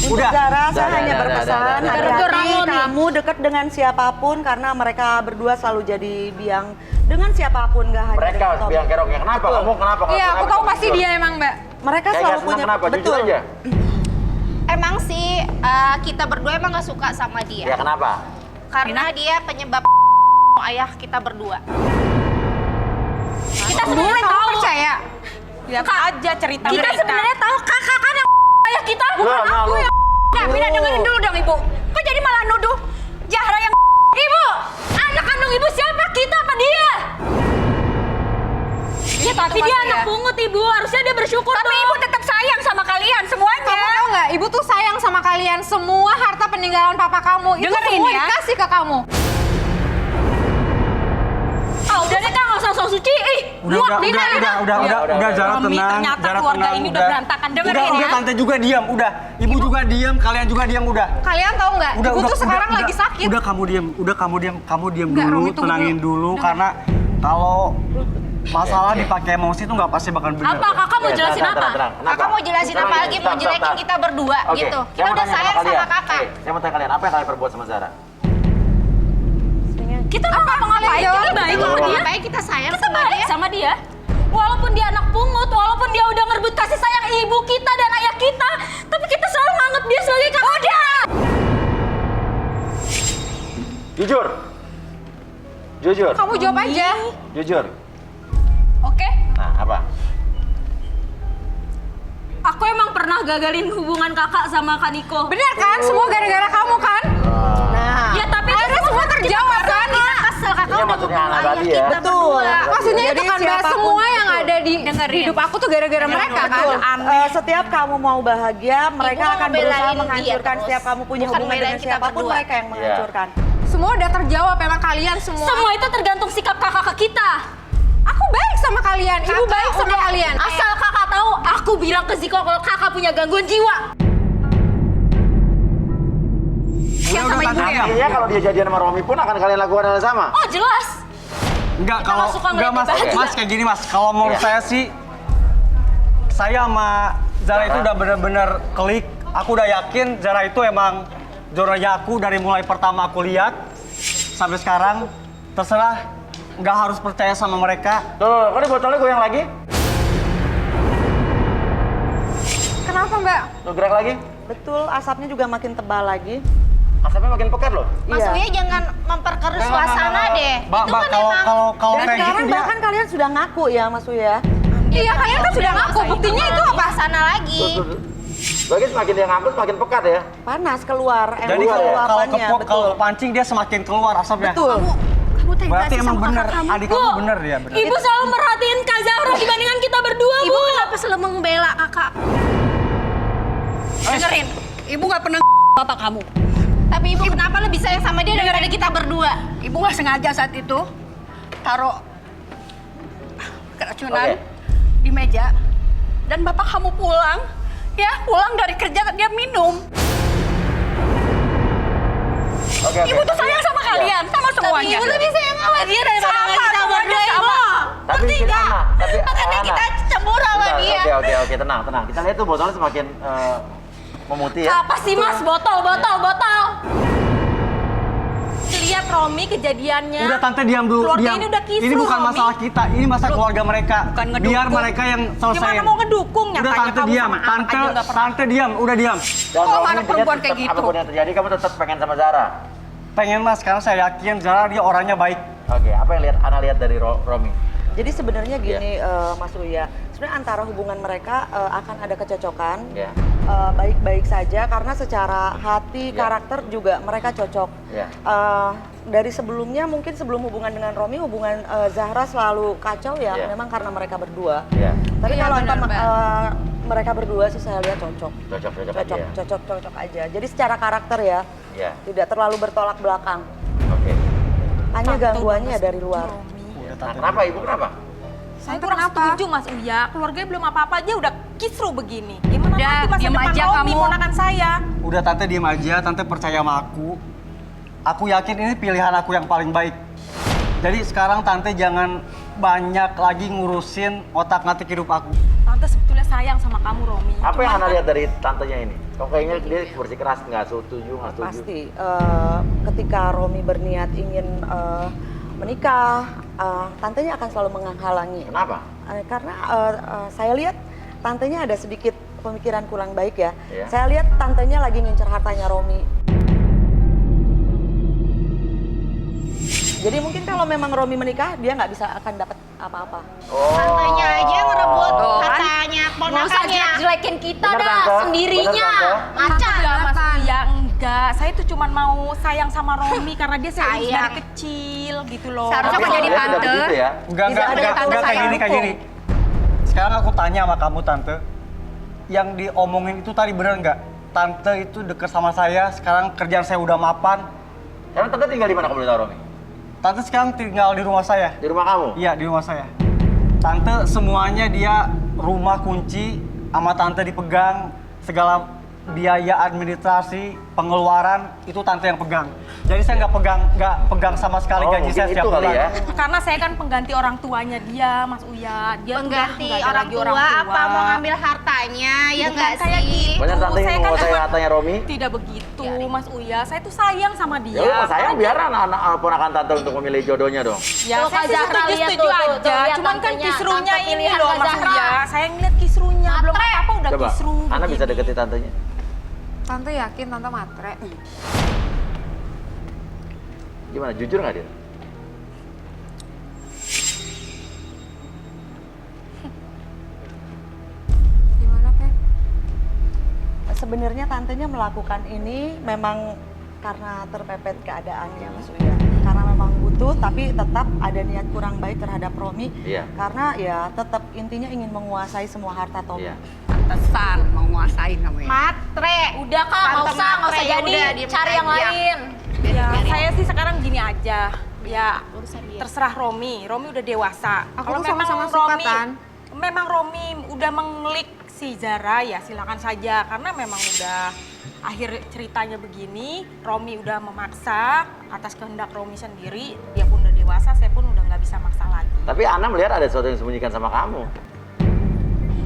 Udah. Zara, saya Dah, hanya dah, berpesan dah, dah, dah. hati-hati kamu dekat dengan siapapun karena mereka berdua selalu jadi biang dengan siapapun, nggak hanya Mereka dengan Tommy. biang keroknya. Kenapa? Betul. Kamu kenapa? Iya, aku Kenapa tahu kamu pasti jujur? dia emang Mbak. Mereka Kayak selalu nggak senang punya kenapa? Jujur betul. aja. Emang sih kita berdua emang gak suka sama dia. Ya kenapa? Karena dia penyebab ayah kita berdua. Kita sebenarnya tahu. Percaya? Lihat aja cerita kita sebenarnya tahu kakak kan yang ayah kita. Bukan aku yang Nah, Vina dengerin dulu dong Ibu. Kok jadi malah nuduh Zahra yang Ibu? Anak kandung Ibu siapa? Kita apa dia? Ya tapi dia anak pungut Ibu, harusnya dia bersyukur. Tapi Ibu tetap sayang sama kalian semuanya. Kamu tahu nggak? Ibu tuh sayang sama kalian. Semua harta peninggalan papa kamu itu Dengerin semua ya. dikasih ke kamu. Ah, udah deh Kak, nggak usah sok suci. Udah Zara Romi, tenang. ternyata Zara keluarga tenang, ini udah berantakan. Dengerin ya. Tante juga diam, udah. Ibu juga diam, kalian juga diam, udah. Kalian tahu nggak? Ibu tuh sekarang lagi sakit. Udah kamu diam Enggak, dulu, Romi, tunggu tenangin dulu karena kalau masalah dipakai emosi itu nggak pasti bakal benar. Apa kakak mau jelasin apa? Kakak mau jelasin apa lagi? Mau jelekin kita berdua Oke, gitu. saya Kita mau udah tanya sayang kalian. sama kakak. Saya mau tanya kalian, apa yang kalian perbuat sama Zara? Kita nggak ngapa-ngapain, kita baik sama dia. Baik kita sayang Kita sama baik dia. sama dia. Walaupun dia anak pungut, walaupun dia udah ngerebut kasih sayang Jujur. Jujur. Kamu jawab aja. Jujur. Oke, Nah, apa? aku emang pernah gagalin hubungan kakak sama Kak Niko. Bener kan? Semua gara-gara kamu kan? Nah, Ya tapi Akhirnya semua terjawab kan? kita kesel kakak Ini udah maksudnya ngomong anak ayah tadi ya. kita Betul. berdua. Maksudnya Jadi itu kan Mbak, siapapun, semua yang betul. ada di Dengerin. hidup aku tuh gara-gara mereka kan? betul. Setiap kamu mau bahagia, mereka Ibu akan ngebelain berusaha dia menghancurkan. terus. Setiap kamu punya Bukan hubungan belain dengan kita siapapun, berdua. mereka yang menghancurkan. Semua udah terjawab, emang kalian semua. Semua itu tergantung sikap kakak ke kita. Aku baik sama kalian, ibu Kakak baik sama udah- kalian. Asal kakak tahu, aku bilang ke Ziko kalau kakak punya gangguan jiwa. Udah tante diam. Artinya kalau dia jadian sama Romi pun akan kalian lakukan hal yang sama. Oh jelas. Enggak, Kita kalau nggak suka enggak ngeliat mas, dia bahagia. mas kayak gini mas. Kalau menurut Iya. saya sih, saya sama Zara itu udah bener-bener klik. Aku udah yakin Zara itu emang jodohnya aku dari mulai pertama aku lihat sampai sekarang. Terserah, nggak harus percaya sama mereka. Tuh, kok ini botolnya goyang lagi? Kenapa Mbak? Tuh, gerak lagi. Betul, asapnya juga makin tebal lagi. Asapnya makin pekat loh. Mas Iya. Uya jangan memperkeruh suasana deh. Mbak, Itu mbak, kan kalau emang kalau kalau Dan kayak gitu sekarang dia bahkan kalian sudah ngaku ya Mas Uya. Iya, kalian kan sudah ngaku. Buktinya itu apa? sana lagi. Tuh. Lagi semakin dia ngaku semakin pekat ya. Panas keluar, jadi emosi kalau luapannya, kalau kepancing dia semakin keluar asapnya. Betul. Kamu tega Berarti sih emang sama bener, kakak kamu. adik kamu bener ya bener. Ibu selalu merhatiin Kak Zahra dibandingkan kita berdua, Bu. Ibu kenapa selalu membela kakak? Dengerin, Ibu nggak pernah bapak kamu. Tapi Ibu kenapa lebih sayang sama dia daripada kita berdua? Ibu nggak sengaja saat itu taruh keracunan Oke. di meja. Dan bapak kamu pulang dari kerja dia minum. Oke, Ibu tuh sayang sama kalian, sama semuanya. Ibu lebih sayang sama dia daripada kita berdua, Ibu. Tapi mungkin Ana, tapi Makanya Ana. kita cemburu sama Bentar, dia. Oke, tenang. Kita lihat tuh botolnya semakin memutih ya. Apa sih Mas? Botol. Lihat Romi kejadiannya. Udah tante diam dulu, Keluarga diam. ini udah kisruh, Ini bukan Romi. masalah kita, ini masalah keluarga mereka. Bukan ngedukung. Biar mereka yang selesaiin. Gimana mau ngedukung? Udah Nyatanya tante kamu diam, sama anak aja nggak pernah. tante diam, udah diam. Dan Kok Romi anak intinya perempuan kayak tetap gitu? apapun yang terjadi kamu tetap pengen sama Zara. Pengen mas, karena saya yakin Zara dia orangnya baik. Oke, apa yang Ana lihat dari Romi? Jadi sebenarnya gini Mas Uya, sebenarnya antara hubungan mereka akan ada kecocokan, Ya. baik-baik saja karena secara hati, Ya. karakter juga mereka cocok. Ya. Dari sebelumnya mungkin sebelum hubungan dengan Romi, hubungan Zahra selalu kacau ya, Ya. memang karena mereka berdua. Ya. Tapi Iya, kalau benar, Mbak. mereka berdua sih saya lihat cocok. Cocok aja. Aja. Jadi secara karakter ya, Ya. tidak terlalu bertolak belakang. Oke. Hanya gangguannya dari luar. Nah, kenapa Ibu kenapa? Saya kurang setuju Mas Uya. Keluarganya belum apa-apa aja udah kisruh begini. Gimana Udah, nanti masa diam depan aja Romi, kamu. ponakan saya? Udah tante diam aja, tante percaya sama aku. Aku yakin ini pilihan aku yang paling baik. Jadi sekarang tante jangan banyak lagi ngurusin otak-ngatik hidup aku. Tante sebetulnya sayang sama kamu, Romi. Apa yang Cuman Ana kan- lihat dari tantenya ini? Kok kayaknya dia bersikeras nggak setuju. Pasti ketika Romi berniat ingin menikah, tantenya akan selalu menghalangi. Kenapa? Karena saya lihat tantenya ada sedikit pemikiran kurang baik ya. Iya. Saya lihat tantenya lagi ngincer hartanya Romi. Jadi mungkin kalau memang Romi menikah, dia nggak bisa akan dapat apa-apa. Tantenya aja ngerebut Tuh, kan? hartanya ponakannya. Jelekin kita Bener, dah Tante. sendirinya. Bener, Macan. Enggak, Mas Uya, enggak. Saya tuh cuma mau sayang sama Romi karena dia saya urus dari kecil gitu loh. Seharusnya Tapi kok jadi dia tidak tante. begitu ya. Enggak Tidak ada tante kayak sayang gini, kayak hukum. gini. Sekarang aku tanya sama kamu tante, yang diomongin itu tadi bener nggak? Tante itu deket sama saya, sekarang kerjaan saya udah mapan. Emang tante tinggal di mana kalau boleh tahu Romi? Tante sekarang tinggal di rumah saya. Di rumah kamu? Iya, di rumah saya. Tante semuanya dia rumah kunci, sama tante dipegang, segala biaya administrasi, pengeluaran itu tante yang pegang. Jadi saya nggak pegang sama sekali Oh, gaji mungkin saya setiap itu kali bulan. ya. Karena saya kan pengganti orang tuanya dia, Mas Uya. Dia tuh udah Pengganti nggak ada orang lagi tua apa mau ngambil hartanya, ya Bukan nggak kayak sih? gitu. Banyak tante Saya yang kan menguasai cuma- hartanya Romi. Tidak begitu, Mas Uya. Saya tuh sayang sama dia. Ya udah sayang biar anak-anak ponakan tante untuk memilih jodohnya dong. Ya, Tuh, saya Kak sih Zahra lihat setuju-setuju tuh, aja. lihat Cuman kan tantenya, kisruhnya tante ini pilihan loh, Kak Mas Zahra. Uya. Saya ngeliat kisruhnya. Belum Matre. apa-apa udah Coba, kisruh. Ana bisa begini. deketin tantenya. Tante yakin tante matre. Gimana, jujur nggak dia? Gimana, Pe? Sebenarnya tantenya melakukan ini memang karena terpepet keadaannya Mas Uya. Karena memang butuh, tapi tetap ada niat kurang baik terhadap Romi. Iya. Karena ya tetap intinya ingin menguasai semua harta Tommy. Iya. Pantesan mau nguasain kamu ya. Matre. Udah Kak, nggak usah jadi. Cari yang lain. Ya, saya sih sekarang gini aja. Ya, terserah Romi. Romi udah dewasa. Aku tuh sama-sama suka, Tan. Memang Romi udah menglik si Zara, ya silakan saja. Karena memang udah akhir ceritanya begini. Romi udah memaksa atas kehendak Romi sendiri. Dia pun udah dewasa, saya pun udah nggak bisa maksa lagi. Tapi Ana melihat ada sesuatu yang disembunyikan sama kamu.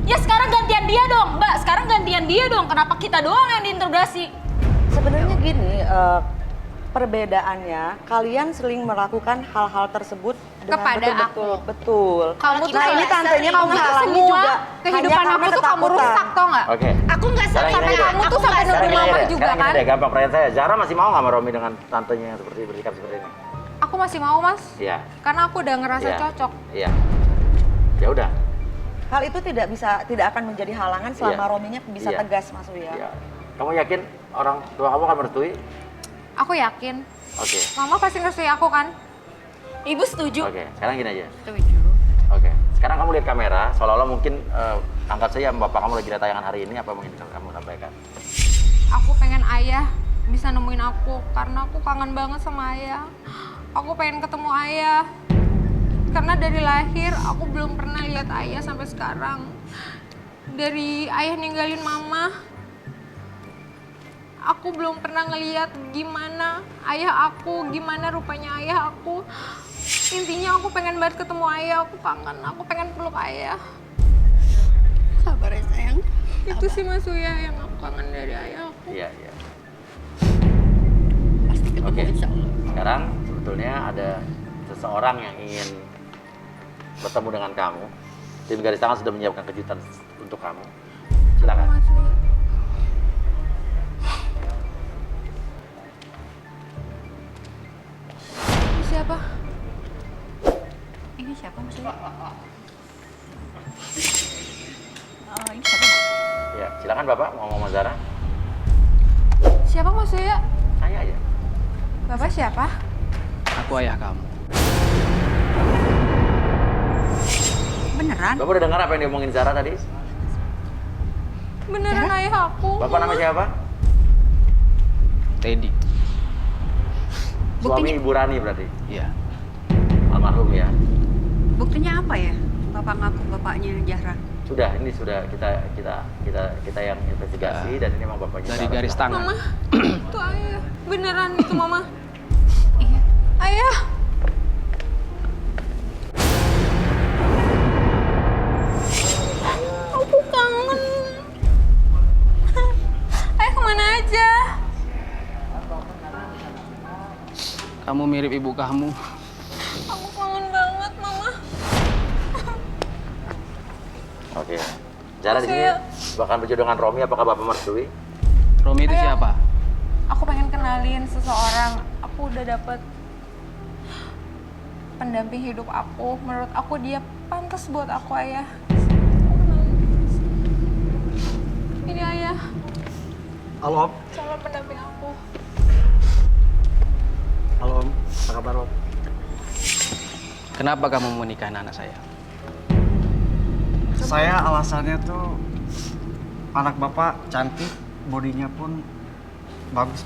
Ya sekarang gantian dia dong, Mbak. Sekarang gantian dia dong. Kenapa kita doang yang diinterogasi? Sebenarnya gini, perbedaannya kalian sering melakukan hal-hal tersebut dengan Kepada betul-betul. Betul. Kamu tuh Nah, ini tantenya kamu tuh menghalangi semua juga kehidupan hanya aku karena tuh kamu ketakutan. rusak, tau nggak? Oke. Aku nggak Sekarang sampai gini deh. kamu tuh sampai Sekarang nuduh gini mama deh, juga sekarang gini kan? deh, gampang pertanyaan saya. Zara masih mau nggak sama Romi dengan tantenya yang seperti bersikap seperti ini? Aku masih mau, Mas. Iya. Karena aku udah ngerasa Iya. cocok. Iya. Ya udah. Hal itu tidak akan menjadi halangan selama Iya. Rominya bisa Iya. tegas Mas Uya. Iya. Kamu yakin orang tua kamu akan merestui? Aku yakin. Oke. Mama pasti ngerti aku kan? Ibu setuju. Oke, sekarang gini aja. Setuju. Oke. Sekarang kamu lihat kamera, seolah-olah mungkin anggap saja bapak kamu lagi lihat tayangan hari ini, apa mungkin kamu sampaikan? Aku pengen ayah bisa nemuin aku karena aku kangen banget sama ayah. Aku pengen ketemu ayah. Karena dari lahir aku belum pernah lihat ayah sampai sekarang. Dari ayah ninggalin mama, aku belum pernah ngeliat gimana ayah aku, gimana rupanya ayah aku. Intinya aku pengen banget ketemu ayah, aku kangen, aku pengen peluk ayah. Sabar ya sayang. Itu sih Mas Uya yang aku kangen dari ayah aku. Iya, iya. Pasti ketemu Oke. insya Allah. Sekarang sebetulnya ada seseorang yang ingin bertemu dengan kamu. Tim Garis Tangan sudah menyiapkan kejutan untuk kamu. Silakan. Mas Uya. Ini siapa? Ini siapa maksudnya? Ini siapa? Ya, silakan Bapak mau ngomong Zara. Siapa Mas Uya? Tanya aja. Bapak siapa? Aku ayah kamu. Beneran? Bapak udah dengar apa yang diomongin Zara tadi? Beneran ayah aku. Bapak namanya siapa? Teddy. Suami Ibu Rani berarti? Iya. Almarhum ya? Buktinya apa ya? Bapak ngaku bapaknya Zahra. Sudah, ini sudah kita yang investigasi dan ini memang bapaknya Dari Zara. garis tangan. Mama, itu ayah. Beneran itu Mama. Iya. Ayah. Aku kangen. Ayah kemana aja? Kamu mirip ibu kamu. Aku kangen banget, Mama. Oke. Zara di sini bahkan berjodoh dengan Romi, apakah Bapak merestui? Romi itu Ayah. siapa? Aku pengen kenalin seseorang. Aku udah dapet pendamping hidup aku. Menurut aku dia pantas buat aku, Ayah. Ini Ayah, Halo Om. calon pendamping aku. Halo Om. Apa kabar Om? Kenapa kamu mau nikahin anak saya? Saya alasannya tuh anak Bapak cantik, bodinya pun bagus.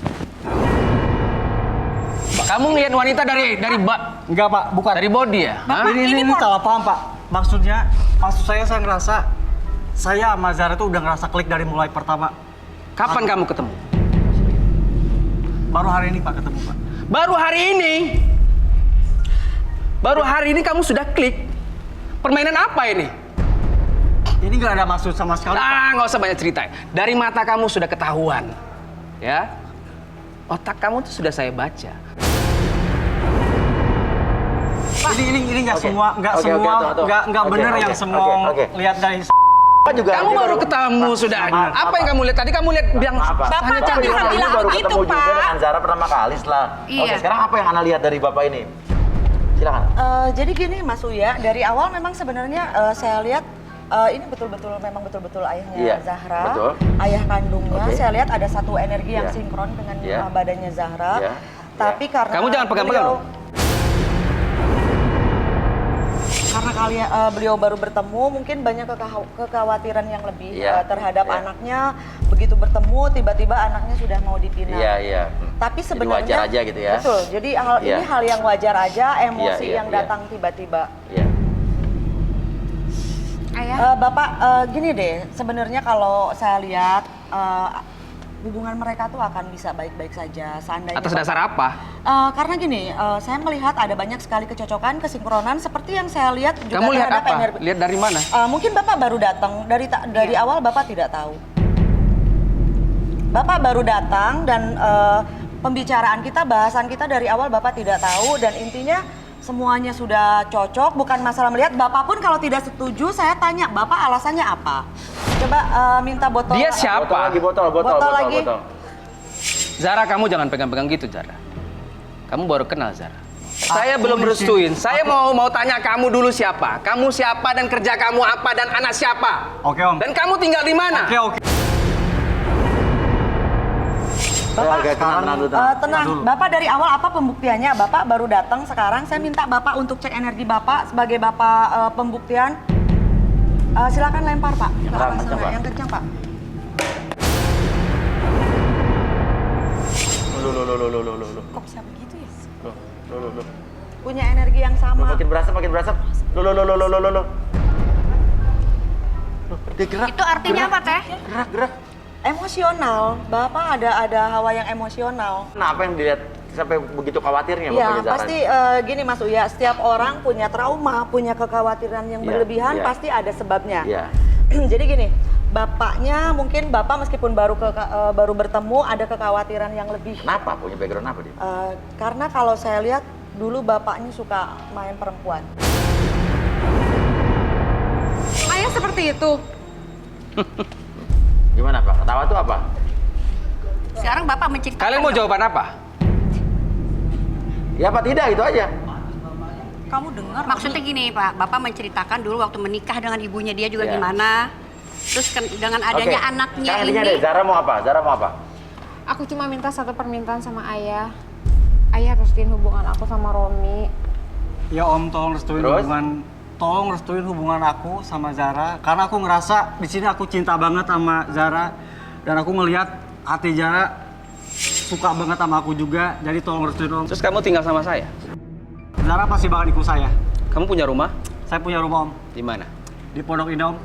Kamu ngeliat wanita dari Enggak Pak, bukan. dari body ya? Hah? Ini salah paham Pak. Maksud saya ngerasa saya sama Zara tuh udah ngerasa klik dari mulai pertama. Kapan kamu ketemu? Baru hari ini Pak ketemu Pak. Baru hari ini? Baru hari ini kamu sudah klik? Permainan apa ini? Ini nggak ada maksud sama sekali Pak. Ah, nggak usah banyak cerita. Dari mata kamu sudah ketahuan. Ya? Otak kamu tuh sudah saya baca. Ini nggak Oke. semua Oke, nggak oke, bener oke, yang semua oke. lihat dari juga. Kamu baru ketemu sudah. Apa yang kamu lihat tadi? Kamu lihat bilang Bapak hanya cantik. kan bilang baru ketemu juga dengan Zara pertama kali setelah. Iya. Oke, sekarang apa yang Ana lihat dari Bapak ini? Silakan. Jadi gini Mas Uya, dari awal memang sebenarnya saya lihat ini memang betul-betul ayahnya Iya, Zahra, betul. ayah kandungnya. Oke. Saya lihat ada satu energi yang Iya. sinkron dengan Iya. badannya Zahra. Iya. Tapi karena Kamu jangan pegang-pegang loh. Karena beliau baru bertemu, mungkin banyak kekhawatiran yang lebih Iya, terhadap iya. anaknya. Begitu bertemu, tiba-tiba anaknya sudah mau dipinang. Iya, iya. Tapi Jadi sebenarnya wajar aja gitu ya. Betul. Jadi Iya. ini hal yang wajar aja, emosi Iya, iya, yang iya. datang tiba-tiba. Iya. Ayah, Bapak, gini deh, sebenarnya kalau saya lihat hubungan mereka tuh akan bisa baik-baik saja seandainya. Atas dasar apa? Karena gini, saya melihat ada banyak sekali kecocokan, kesinkronan seperti yang saya lihat juga Kamu lihat terhadap apa? energi. Lihat dari mana? Mungkin Bapak baru datang dari awal Bapak tidak tahu. Bapak baru datang dan pembicaraan kita, bahasan kita dari awal Bapak tidak tahu dan intinya semuanya sudah cocok, bukan masalah melihat. Bapak pun kalau tidak setuju, saya tanya, Bapak alasannya apa? Coba minta botol. Dia siapa? Botol lagi. Zara, kamu jangan pegang-pegang gitu, Zara. Kamu baru kenal Zara. Saya belum restuin. Saya mau tanya kamu dulu siapa. Kamu siapa dan kerja kamu apa dan anak siapa? Oke, Om. Dan kamu tinggal di mana? Oke. Bapak, tenang. tenang. Bapak dari awal apa pembuktiannya? Bapak baru datang sekarang. Saya minta Bapak untuk cek energi Bapak sebagai Bapak pembuktian. Silakan lempar Pak ke arah sana. Pak. Yang kencang Pak. Loh. Kok bisa begitu ya? Loh. Punya energi yang sama. Makin berasa. Loh. Dia gerak. Itu artinya apa, Teh? Gerak. Emosional. Bapak ada hawa yang emosional. Nah, apa yang dilihat sampai begitu khawatirnya Ya, Bapak Zara? pasti gini Mas Uya, setiap orang punya trauma, punya kekhawatiran yang Iya, berlebihan, iya. pasti ada sebabnya. Iya. Jadi gini, bapaknya mungkin Bapak meskipun baru bertemu ada kekhawatiran yang lebih. Kenapa? Punya background apa dia? Karena kalau saya lihat dulu bapaknya suka main perempuan. ayah seperti itu. Gimana Pak? Ketawa tuh apa? Sekarang Bapak menceritakan. Kalian mau jawaban apa? Ya apa tidak, itu aja. Kamu dengar? Maksudnya gini Pak, Bapak menceritakan dulu waktu menikah dengan ibunya dia juga Ya. gimana. Terus dengan adanya anaknya Sekarang ini. intinya deh, Zara mau apa? Aku cuma minta satu permintaan sama ayah. Ayah restuin hubungan aku sama Romi. Ya Om, tolong restuin hubungan aku sama Zara karena aku ngerasa di sini aku cinta banget sama Zara dan aku ngelihat hati Zara suka banget sama aku juga, jadi tolong restuin Om. Terus kamu tinggal sama saya? Zara pasti bakal ikut saya. Kamu punya rumah? Saya punya rumah Om, Di mana? di Pondok Indah Om.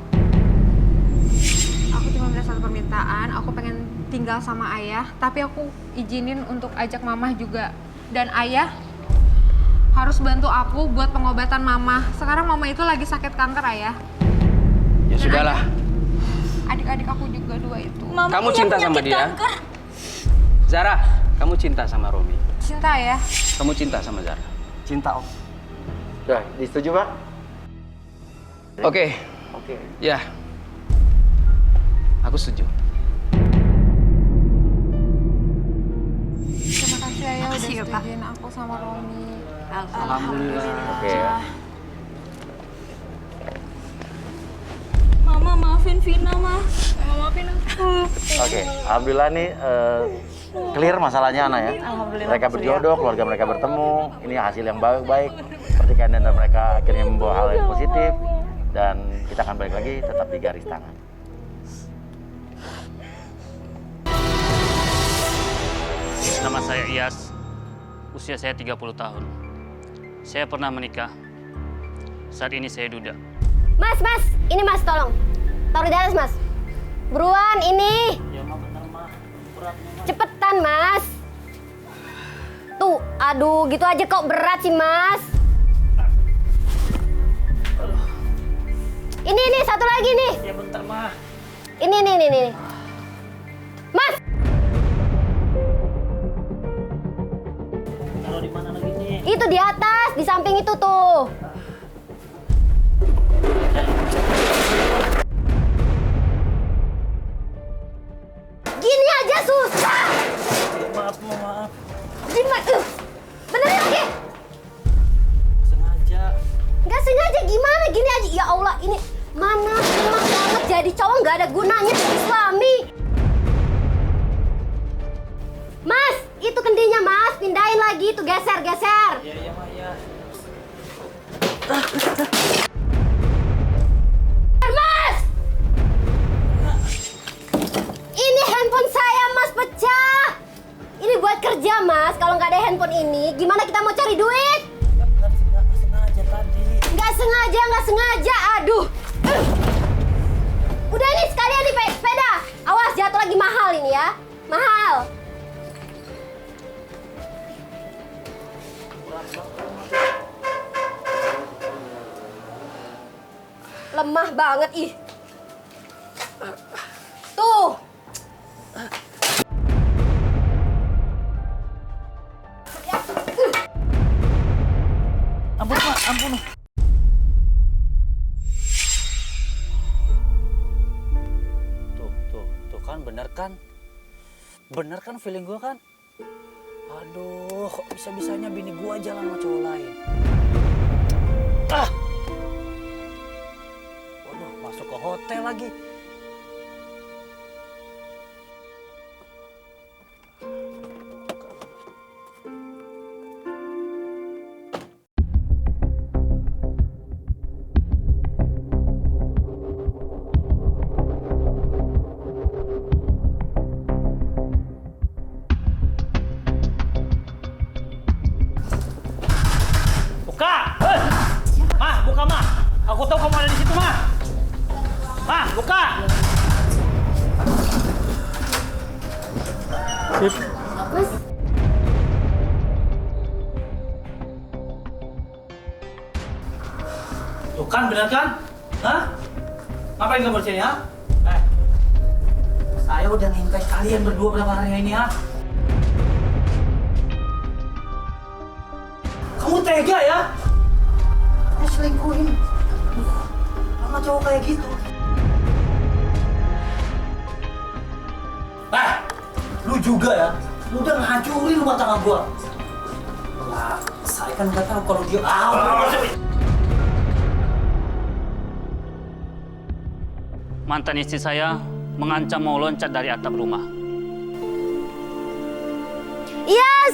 Aku cuma minta satu permintaan, aku pengen tinggal sama ayah, tapi aku izinin untuk ajak mama juga. Dan ayah harus bantu aku buat pengobatan mama. Sekarang mama itu lagi sakit kanker, ayah. Ya sudahlah. Adik-adik aku juga dua itu. Mama Kamu punya cinta sama penyakit dia? kanker. Zara, kamu cinta sama Romi. Cinta ya? Kamu cinta sama Zara. Cinta Om. Sudah, disetujui Pak? Oke. Ya. Aku setuju. Terima kasih ayah udah Makasih ya, Pak. setujuin aku sama Romi. Alhamdulillah. Oke. Mama maafin Vina, Ma. Mama maafin aku. Oke, alhamdulillah nih clear masalahnya Ana ya. Alhamdulillah, Mereka Mas Surya. berjodoh, keluarga mereka bertemu. Ini hasil yang baik. Pertikaian antara mereka akhirnya membawa hal yang positif dan kita akan balik lagi tetap di garis tangan. Nama saya Iyas, usia saya 30 tahun. Saya pernah menikah. Saat ini saya duda. Mas, ini Mas, tolong. Taruh di atas, Mas. Buruan, ini. Ya, Ma, benar, Ma. Beratnya, Ma. Cepetan, Mas. Tuh, aduh, gitu aja kok berat sih, Mas. Ini, satu lagi nih. Ya, bentar, Ma. Ini. Mas! Taruh di mana lagi nih? Itu di atas, di samping itu tuh. Astagfirullahaladzim, Mas. Benerin lagi. Sengaja. Nggak sengaja gimana? Gini aja. Ya Allah, ini mana enak banget jadi cowok nggak ada gunanya jadi suami. Mas, itu kendinya Mas, pindahin lagi, itu geser. Iya, Ma, ya. Mas! Ini handphone saya, Mas, pecah. Ini buat kerja, Mas. Kalau nggak ada handphone ini, gimana kita mau cari duit? Nggak sengaja tadi. Nggak sengaja. Aduh. Udah ini sekalian nih sepeda. Awas jatuh lagi mahal ini ya. Mahal. Lemah banget ih. Tuh. Ampun, Ma, ampun. Tuh kan, bener kan? Bener kan feeling gua kan? Aduh, kok bisa-bisanya bini gua jalan sama cowok lain? Waduh, masuk ke hotel lagi. Buka, Mah. Aku tahu kamu ada di situ, Mah. Mah, buka. Mas. Tuh kan, benar kan? Hah? Ngapain kamu di sini, ha? Saya udah ngintai kalian berdua berapa hari ini, ha? Kamu tega ya? Selingkuhin sama cowok kayak gitu. Lu juga ya? Lu udah ngancurin rumah tangga gua. Lah, saya kan nggak tahu kalau dia Mantan istri saya mengancam mau loncat dari atap rumah. Yes!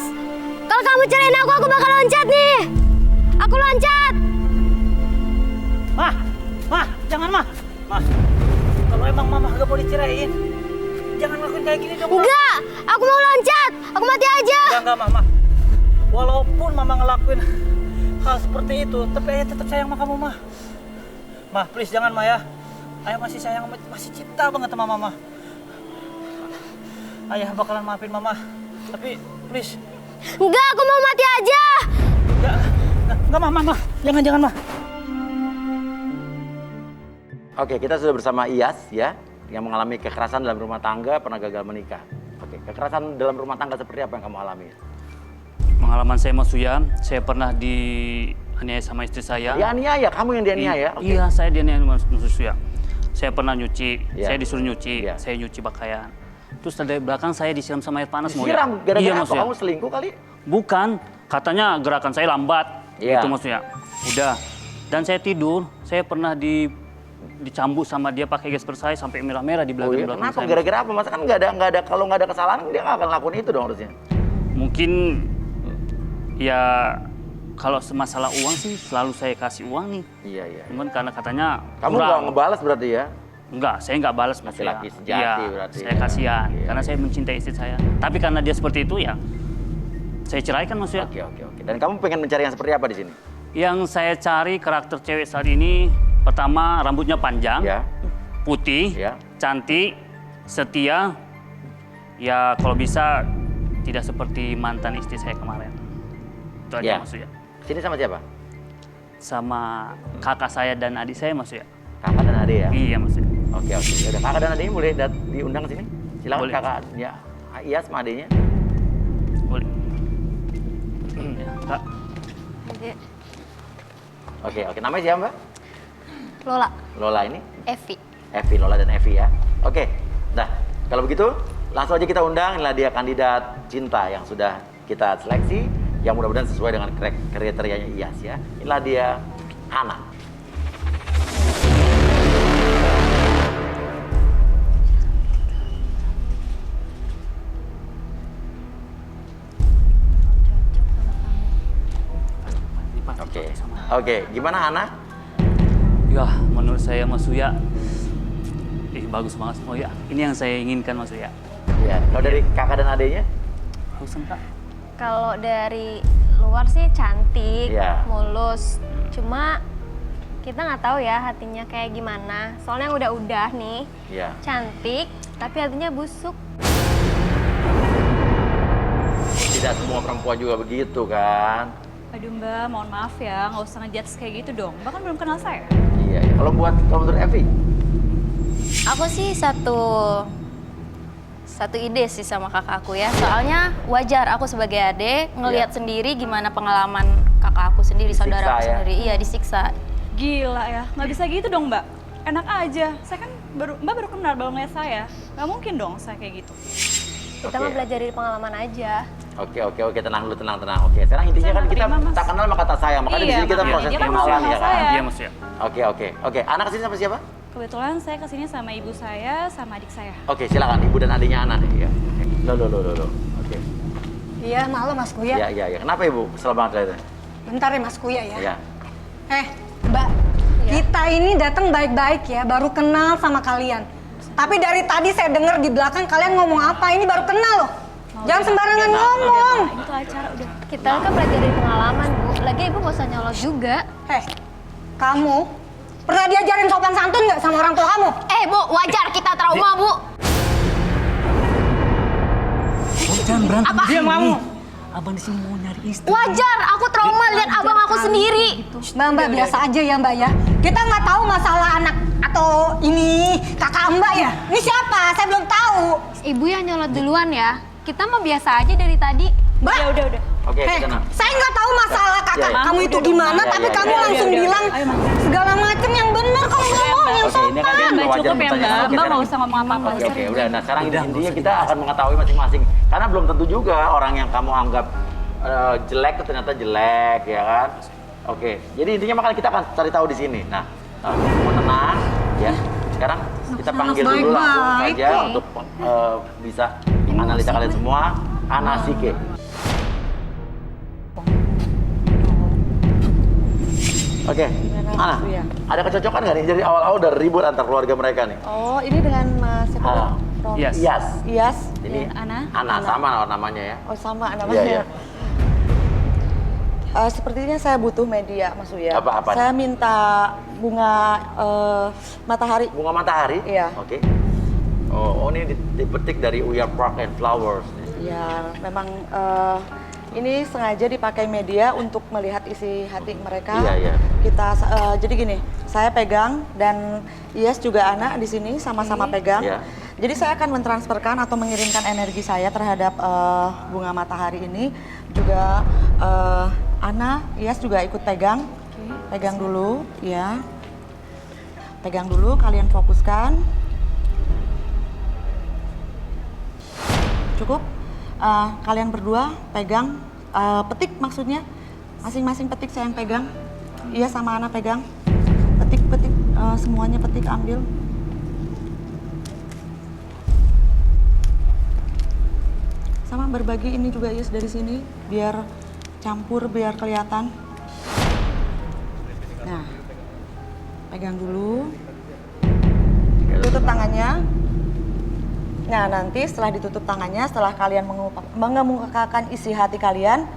Kalau kamu cerain aku bakal loncat nih. Aku loncat. Mah, jangan, Mah. Mah, kalau emang Mama gak mau dicerain, jangan lakuin kayak gini dong, Mah. Enggak, aku mau loncat. Aku mati aja. Enggak, Mama. Walaupun Mama ngelakuin hal seperti itu, tapi Ayah tetap sayang sama kamu, Mah. Mah, please jangan, Mah ya. Ayah masih sayang, masih cinta banget sama Mama. Ayah bakalan maafin Mama, tapi please. Enggak, aku mau mati aja. Enggak, Mah. Jangan, Mah. Oke, kita sudah bersama Iyas ya, yang mengalami kekerasan dalam rumah tangga, pernah gagal menikah. Oke, kekerasan dalam rumah tangga seperti apa yang kamu alami? Pengalaman saya Mas Suya, saya pernah dianiaya sama istri saya. Dianiaya? Kamu yang dianiaya? Iya, saya dianiaya Mas Suya. Saya pernah nyuci, Iya. saya disuruh nyuci, saya nyuci pakaian. Terus dari belakang saya disiram sama air panas. Disiram? Gara-gara Iya, apa? Mas Suya. Kamu selingkuh kali? Bukan, katanya gerakan saya lambat. Iya. Itu Mas Suya. Udah, dan saya tidur, saya pernah dicambuk sama dia pakai gas perisai sampai merah-merah di belakang Kenapa? saya. Gara-gara apa? Masa kan nggak ada kalau nggak ada kesalahan dia nggak akan lakukan itu dong harusnya. Mungkin ya kalau masalah uang sih selalu saya kasih uang nih. Iya. Cuman karena katanya Kamu nggak ngebalas berarti ya? Enggak, saya nggak balas Mas. Laki-laki sejati Iya, berarti. saya kasihan karena saya mencintai istri saya. Tapi karena dia seperti itu ya saya ceraikan Mas ya. Oke. Dan kamu pengen mencari yang seperti apa di sini? Yang saya cari karakter cewek saat ini pertama rambutnya panjang, putih, cantik, setia. Ya kalau bisa tidak seperti mantan istri saya kemarin. Itu aja maksudnya. Sini sama siapa? Sama kakak saya dan adik saya Mas ya. Kakak dan adik ya? Iya Mas ya. Oke. Yaudah, kakak dan adiknya boleh diundang ke sini? Silakan Boleh. kakak. Ya, Iyas sama adiknya. Boleh. Ya, Kak. Oke. Namanya siapa, Mbak? Lola. Lola ini? Evi. Evi, Lola dan Evi ya. Oke. Nah, kalau begitu langsung aja kita undang. Inilah dia kandidat cinta yang sudah kita seleksi yang mudah-mudahan sesuai dengan kriterianya IAS ya. Inilah dia Ana. Oke, gimana Ana? Ya, menurut saya Mas Uya, bagus banget Mas Uya. Ini yang saya inginkan Mas Uya. Ya, kalau dari kakak dan adiknya? Bagus Kak. Kalau dari luar sih cantik, Iya. mulus. Cuma kita nggak tahu ya hatinya kayak gimana. Soalnya yang udah nih, Iya. cantik, tapi hatinya busuk. Tidak semua perempuan juga begitu kan? Aduh Mbak, mohon maaf ya, nggak usah ngejudge kayak gitu dong. Mbak kan belum kenal saya. Iya, iya. Kalau menurut Evi? Aku sih satu ide sih sama kakak aku ya. Soalnya wajar aku sebagai adik ngelihat sendiri gimana pengalaman kakak aku sendiri, saudara aku sendiri. Iya, disiksa. Gila ya, nggak bisa gitu dong Mbak. Enak aja, saya kan Mbak baru kenal, baru ngeliat saya. Nggak mungkin dong saya kayak gitu. Kita mah belajar dari pengalaman aja. Oke, tenang dulu, tenang. Oke, sekarang intinya kan kita tak kenal maka tak sayang. Makanya di sini kita proses pengenalan ya kan? Iya Mas Uya. Oke. Ana kesini sama siapa? Kebetulan saya kesini sama ibu saya, sama adik saya. Oke, silakan ibu dan adiknya Ana nih ya. Loh. Oke. Iya, malam Mas Kuya. Iya. Kenapa ibu? Kesel banget kalian. Bentar ya Mas Kuya ya. Iya. Mbak, kita ini datang baik-baik ya, baru kenal sama kalian. Tapi dari tadi saya dengar di belakang kalian ngomong apa, ini baru kenal loh. Jangan sembarangan ngomong. Ini tuh acara udah. Kita kan belajar dari pengalaman, Bu. Lagi Ibu gak usah nyolot juga. Kamu pernah diajarin sopan santun nggak sama orang tua kamu? Bu, wajar kita trauma, Bu. Jangan berantem. Apa? Diam kamu. Abang di sini mau nyari istri. Wajar, aku trauma lihat abang aku sendiri. Mbak, biasa aja ya Mbak ya. Kita nggak tahu masalah anak atau ini kakak Mbak ya. Ini siapa? Saya belum tahu. Ibu yang nyolot duluan ya. Kita mah biasa aja dari tadi. Mbak, udah. Oke, tenang. Saya nggak tahu masalah kakak Ya. kamu itu gimana, tapi kamu langsung bilang segala macam yang benar. Kamu ngomong yang Oke, ini kan sopan. Mbak cukup ya Mbak, Mbak nggak usah ngomong apa-apa. Oke, udah. Nah, sekarang intinya kita akan mengetahui masing-masing. Karena belum tentu juga orang yang kamu anggap jelek itu ternyata jelek, ya kan? Oke, jadi intinya makanya kita akan cari tahu di sini. Nah, mau tenang, ya. Sekarang kita panggil dulu langsung saja untuk bisa menganalisa kalian semua. Ana Sike. Oke, Ana, ada kecocokan nggak nih? Jadi awal-awal udah ribut antar keluarga mereka nih. Oh, ini dengan Mas siapa? Iyas. Ini Ana. Sama namanya ya. Oh, sama namanya. Iya. Sepertinya saya butuh media, Mas Uya. Apa? Saya minta bunga matahari. Bunga matahari? Iya. Oke. Oh, ini dipetik dari Uya Park and Flowers. Ya, memang ini sengaja dipakai media untuk melihat isi hati mereka. Iya. Kita jadi gini, saya pegang dan Iyas juga Ana di sini sama-sama pegang. Iya. Jadi saya akan mentransferkan atau mengirimkan energi saya terhadap bunga matahari ini. Juga Ana, Iyas juga ikut pegang. Pegang dulu, ya. Pegang dulu, kalian fokuskan. Cukup? Kalian berdua pegang, petik maksudnya. Masing-masing petik saya yang pegang. Iya sama Ana pegang. Petik, semuanya petik, ambil. Sama berbagi ini juga Yes dari sini, biar campur, biar kelihatan. Nah, pegang dulu. Tutup tangannya. Nah, nanti setelah ditutup tangannya, setelah kalian mengemukakan isi hati kalian,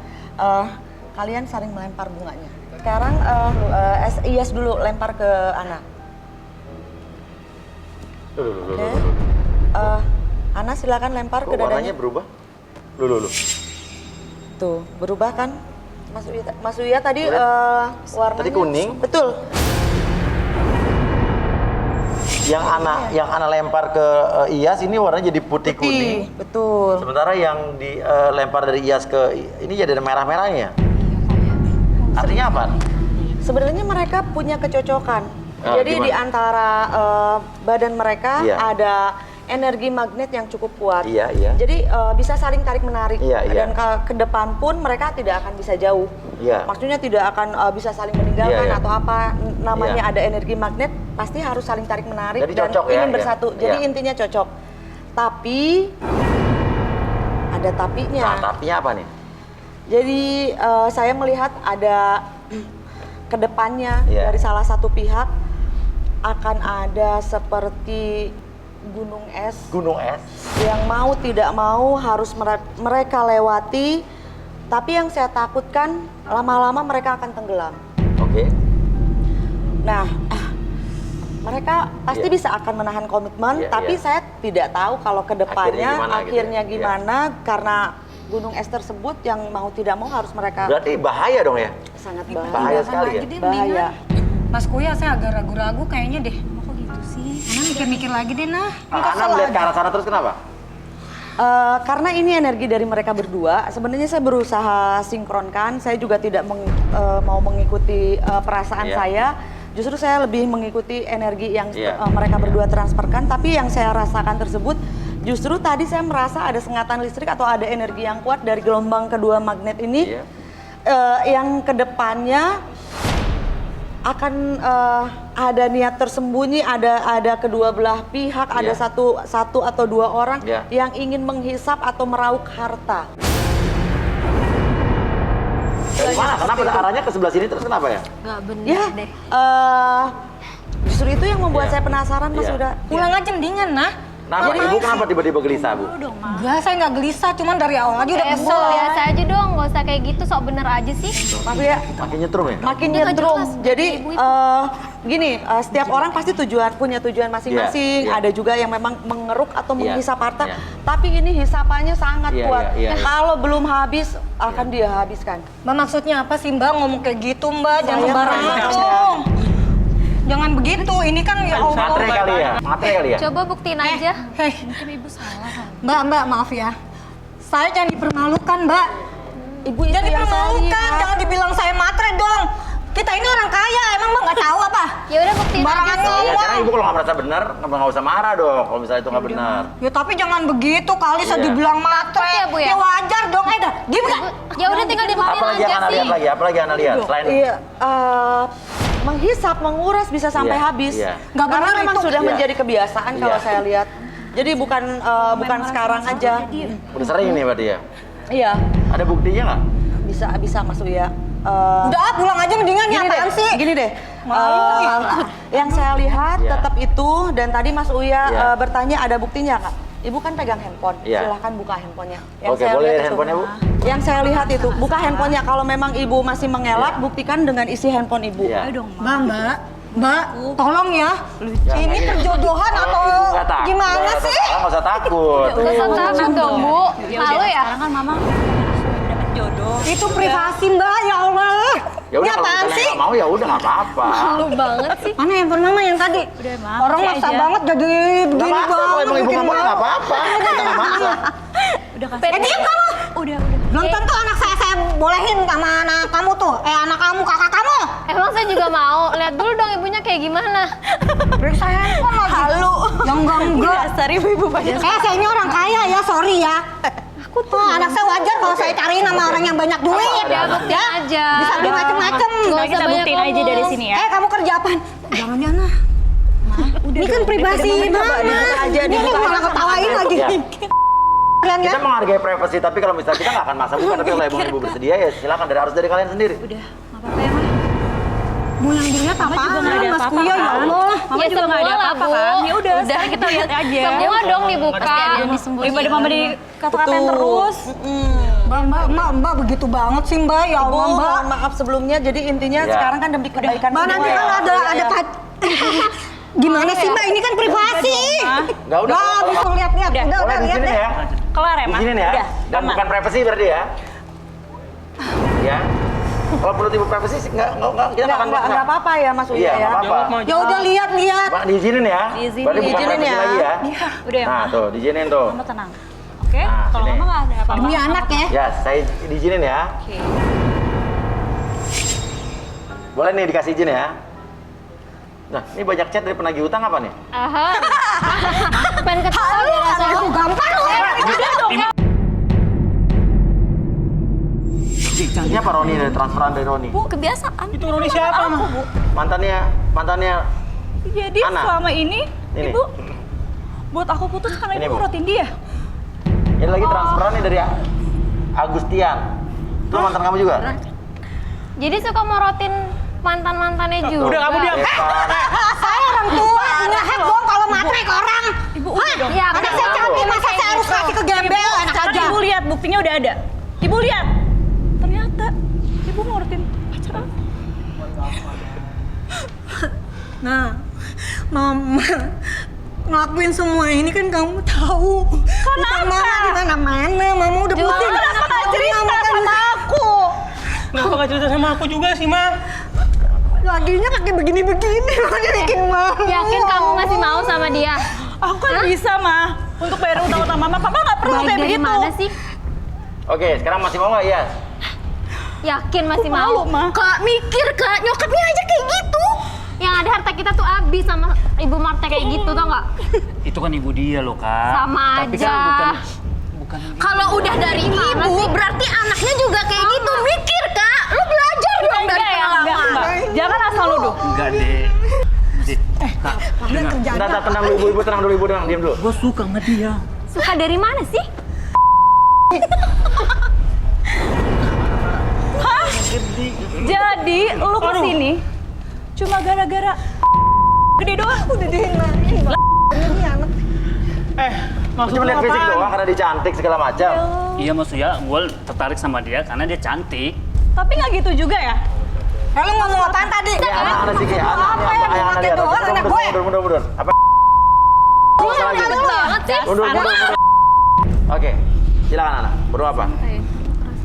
kalian saling melempar bunganya. Sekarang Iyas dulu lempar ke Ana. Oke. Ana silakan lempar ke dadanya. Warnanya berubah? Loh. Tuh, berubah kan? Mas Uya tadi warnanya Tadi kuning. Betul. Yang Ana lempar ke Iyas ini warnanya jadi putih kuning. Betul. Sementara yang dilempar dari Iyas ke ini jadi ada merah-merahnya. Artinya apa? Sebenarnya mereka punya kecocokan. Jadi gimana? di antara badan mereka ada energi magnet yang cukup kuat. Iya, iya. Jadi bisa saling tarik menarik. Iya, iya. Dan ke depan pun mereka tidak akan bisa jauh. Iya. Maksudnya tidak akan bisa saling meninggalkan Iya, iya. atau apa namanya Iya. ada energi magnet pasti harus saling tarik menarik Jadi dan cocok ya, ingin iya. bersatu. Jadi Iya. intinya cocok. Tapi ada tapinya. Nah, tapinya apa nih? Jadi saya melihat ada kedepannya Iya. dari salah satu pihak akan ada seperti gunung es. Gunung es. Yang mau tidak mau harus mereka lewati. Tapi yang saya takutkan lama-lama mereka akan tenggelam. Oke. Nah, mereka pasti Iya. bisa akan menahan komitmen, Iya, tapi iya. saya tidak tahu kalau ke depannya Akhirnya gimana gitu ya? karena gunung es tersebut yang mau tidak mau harus mereka Berarti bahaya dong ya? sangat Bahaya bahaya. sekali ya? Bahaya. Mas Kuya, saya agak ragu-ragu kayaknya deh. Kok gitu sih? Ana mikir-mikir lagi deh, nah. Ana melihat ke arah sana terus kenapa? Karena ini energi dari mereka berdua, sebenarnya saya berusaha sinkronkan. Saya juga tidak mau mengikuti perasaan Iya. saya. Justru saya lebih mengikuti energi yang Iya. mereka berdua transferkan. Tapi yang saya rasakan tersebut, justru tadi saya merasa ada sengatan listrik atau ada energi yang kuat dari gelombang kedua magnet ini. Iya. Yang kedepannya akan ada niat tersembunyi, ada kedua belah pihak, ada Iya. satu atau dua orang Iya. yang ingin menghisap atau meraup harta. Dari mana? Kenapa arahnya ke sebelah sini terus kenapa ya? Nggak bener Ya, deh. justru itu yang membuat Iya. saya penasaran, Mas. Iya. Udah Pulang aja mendingan, nah. Kenapa ibu kenapa tiba-tiba gelisah bu? Enggak, saya nggak gelisah, cuman dari awal aja udah Bu, kesel. biasa aja dong, nggak usah kayak gitu, sok bener aja sih. Tapi ya Makin nyetrum ya? makin Udah nggak nyetrum. jelas, Jadi ibu-ibu. gini, setiap orang pasti punya tujuan masing-masing. Iya, iya. Ada juga yang memang mengeruk atau Iya, menghisap harta. iya. Tapi ini hisapannya sangat Iya, kuat. iya, iya. Kalau belum habis akan dia habiskan. Mbak, maksudnya apa sih Mbak ngomong kayak gitu, Mbak? Jangan Saya sembarangan merasakan. dong. Jangan begitu, ini kan ya Allah. Matre kali ya? Matre kali ya? Coba buktiin aja. Hei, Mungkin ibu salah kan. Mbak, maaf ya. Saya jangan dipermalukan, Mbak. Ibu itu Jangan yang saya dipermalukan, lihat. jangan dibilang saya matre dong. Kita ini orang kaya, emang Mbak nggak tahu apa? Ya udah buktiin Barangan aja sih. Ya, ngomong. karena ibu kalau nggak merasa benar, nggak usah marah dong kalau misalnya itu nggak benar. Ya tapi jangan begitu, kali saya Iya. dibilang matre. Ya, Bu, ya? Ya wajar dong, dah. Diem nggak? Ya udah tinggal dibuktiin Apalagi yang aja Ana sih. lihat lagi? Apalagi yang Ana lihat? Selain Iya, menghisap, menguras bisa sampai Iya, habis. iya. Nggak Karena benar memang itu. sudah Iya. menjadi kebiasaan kalau Iya. saya lihat. Jadi bukan sekarang aja. udah sering nih berarti ya? Iya, Ada buktinya nggak? bisa Mas Uya. Udah, pulang aja mendingan ya, apaan sih? Gini deh, Malu. yang saya lihat Iya. tetap itu, dan tadi Mas Uya Iya. bertanya ada buktinya nggak? Ibu kan pegang handphone, Iya. silahkan buka handphonenya. Oke, boleh handphonenya, Bu? Yang saya lihat itu, buka handphonenya. Kalau memang ibu masih mengelak, buktikan dengan isi handphone ibu. Iya. Mbak, tolong ya. Ini perjodohan atau Nggak takut. gimana sih? Nggak usah takut. Nggak usah takut dong, Bu. Malu ya? Sekarang kan mama dapat jodoh. Itu privasi Mbak, ya Allah. Ya udah Ini kalau apaan misalnya sih? nggak mau ya udah nggak apa-apa. Malu banget sih. Mana handphone mama yang tadi? Udah, Ma. Orang Kasih maksa aja. banget jadi Nggak begini maksa kalau banget. emang ibu bikin nggak mau ya malu. nggak apa-apa. Kita nggak maksa. Udah kasih. Diam kamu. Udah. Belum tentu anak saya bolehin sama anak kamu tuh. Anak kamu, kakak kamu. Emang saya juga mau. Lihat dulu dong ibunya kayak gimana. Periksa handphone lagi. Halu. Yang enggak. Dasar ibu-ibu banyak. Saya ini orang kaya ya, sorry ya. Anak saya wajar kalau saya cariin sama orang yang banyak duit. Ya, buktiin aja. Bisa beli macem-macem. Nggak Kita usah banyak buktiin aja ngomong. dari sini ya. Kamu kerja apaan? Jangan ya, nah. Ini kan privasi, Dibuka aja, Ini dibuka malah aja. ketawain lagi. Ya. Kalian ya? Kita menghargai privasi, tapi kalau misalnya kita nggak akan maksa bukan. Tapi kalau emang ibu bersedia ya silakan. Harus dari kalian sendiri. Mau yang dilihat apa? juga nggak ada Mas apa-apa, Kuya, ya kan? Allah. Mama juga nggak ada apa-apa kan? Ya udah, sekarang kita lihat aja. Semua dong dibuka. Pasti ada yang disembunyiin. Daripada mama dikata-katain terus. Mbak begitu banget sih Mbak, ya Ibu, Allah Mbak. mohon maaf sebelumnya. Jadi intinya Ya. sekarang kan demi kebaikan Mbak nanti semua kalau ya. ada Iya. Gimana sih Mbak? Ini kan privasi. Nggak udah. Nggak bisa lihat-lihat. Udah Boleh di lihat sini deh. ya. Kelar ya, Di Ma? sini ya. Udah, Dan aman. bukan privasi berarti ya. Ya. Kalau perlu ibu privasi sih nggak kita nggak akan Nggak apa-apa ya Mas Uya Iya, ya. nggak apa-apa. Ya udah lihat-lihat. Pak, diizinin ya. Diizinin. Berarti bukan Diizinin privasi ya. lagi ya. Udah ya, Nah, Ma? tuh diizinin tuh. Mama tenang. Oke, Nah, kalau sini. mama nggak ada apa-apa. Demi anak ya. Ya, saya diizinin ya. Oke. Boleh nih dikasih izin ya. Nah, ini banyak chat dari penagih utang apa nih? Aha. Pengen ketawa siapa Roni dari transferan dari Roni? Bu, kebiasaan. Itu Roni siapa, Ma? Bu. Mantannya Jadi Ana. selama ini, Ini. Ibu buat aku putus karena Ini, Ibu Bu. ngurutin dia. Ini lagi transferan nih dari Agustian. Itu mantan kamu juga? Jadi suka morotin mantan-mantannya juga. Udah, kamu diam. Saya orang tua, punya hak dong kalau matre ke orang. Ibu udah dong. Ya, Anak saya cantik, masa saya harus kasih ke gembel anak Kan aja. Ibu lihat buktinya udah ada. Ibu lihat. Ternyata Ibu ngurutin pacar aku. Nah, Mama ngelakuin semua ini kan kamu tahu. Bukan Mama di mana-mana. Mama udah pusing. Kenapa nggak cerita sama aku? Kenapa nggak cerita sama aku juga sih, Ma? Laginya pakai begini-begini, makanya bikin malu. Yakin kamu masih mau sama dia? Aku kan bisa, Ma. Untuk bayar utang-utang Mama, Papa nggak perlu Baik kayak dari begitu. mana sih? Oke, sekarang masih mau nggak ya? Yakin masih Aku malu, mau? Ma. Kak, mikir Kak, nyokapnya aja kayak gitu. Yang ada harta kita tuh habis sama Ibu Marta kayak gitu, tau nggak? Itu kan ibu dia loh, Kak. Sama Tapi aja. kan bukan Kalau udah dari ibu, berarti anaknya juga kayak gitu. Mikir, Kak. Lu belajar dong dari pengalaman. Jangan asal nuduh. enggak, Dek. Kak, dengar. Bentar, tenang dulu ibu, tenang dulu ibu, tenang, diam dulu. Gue suka sama dia. Suka dari mana sih? Hah? Jadi lu kesini cuma gara-gara gede doang? Udah dihinain. Ini anak. Maksudnya cuma lihat fisik doang karena dia cantik segala macam. Iya, maksudnya gue tertarik sama dia karena dia cantik. Tapi nggak gitu juga ya? Lalu ngomong apaan tadi? Ya, anak-anak sih kayak Apa yang anak pakai doang anak gue? Mundur. Apa? Ribet banget sih. Mundur. Oke, silakan anak. Berdua apa?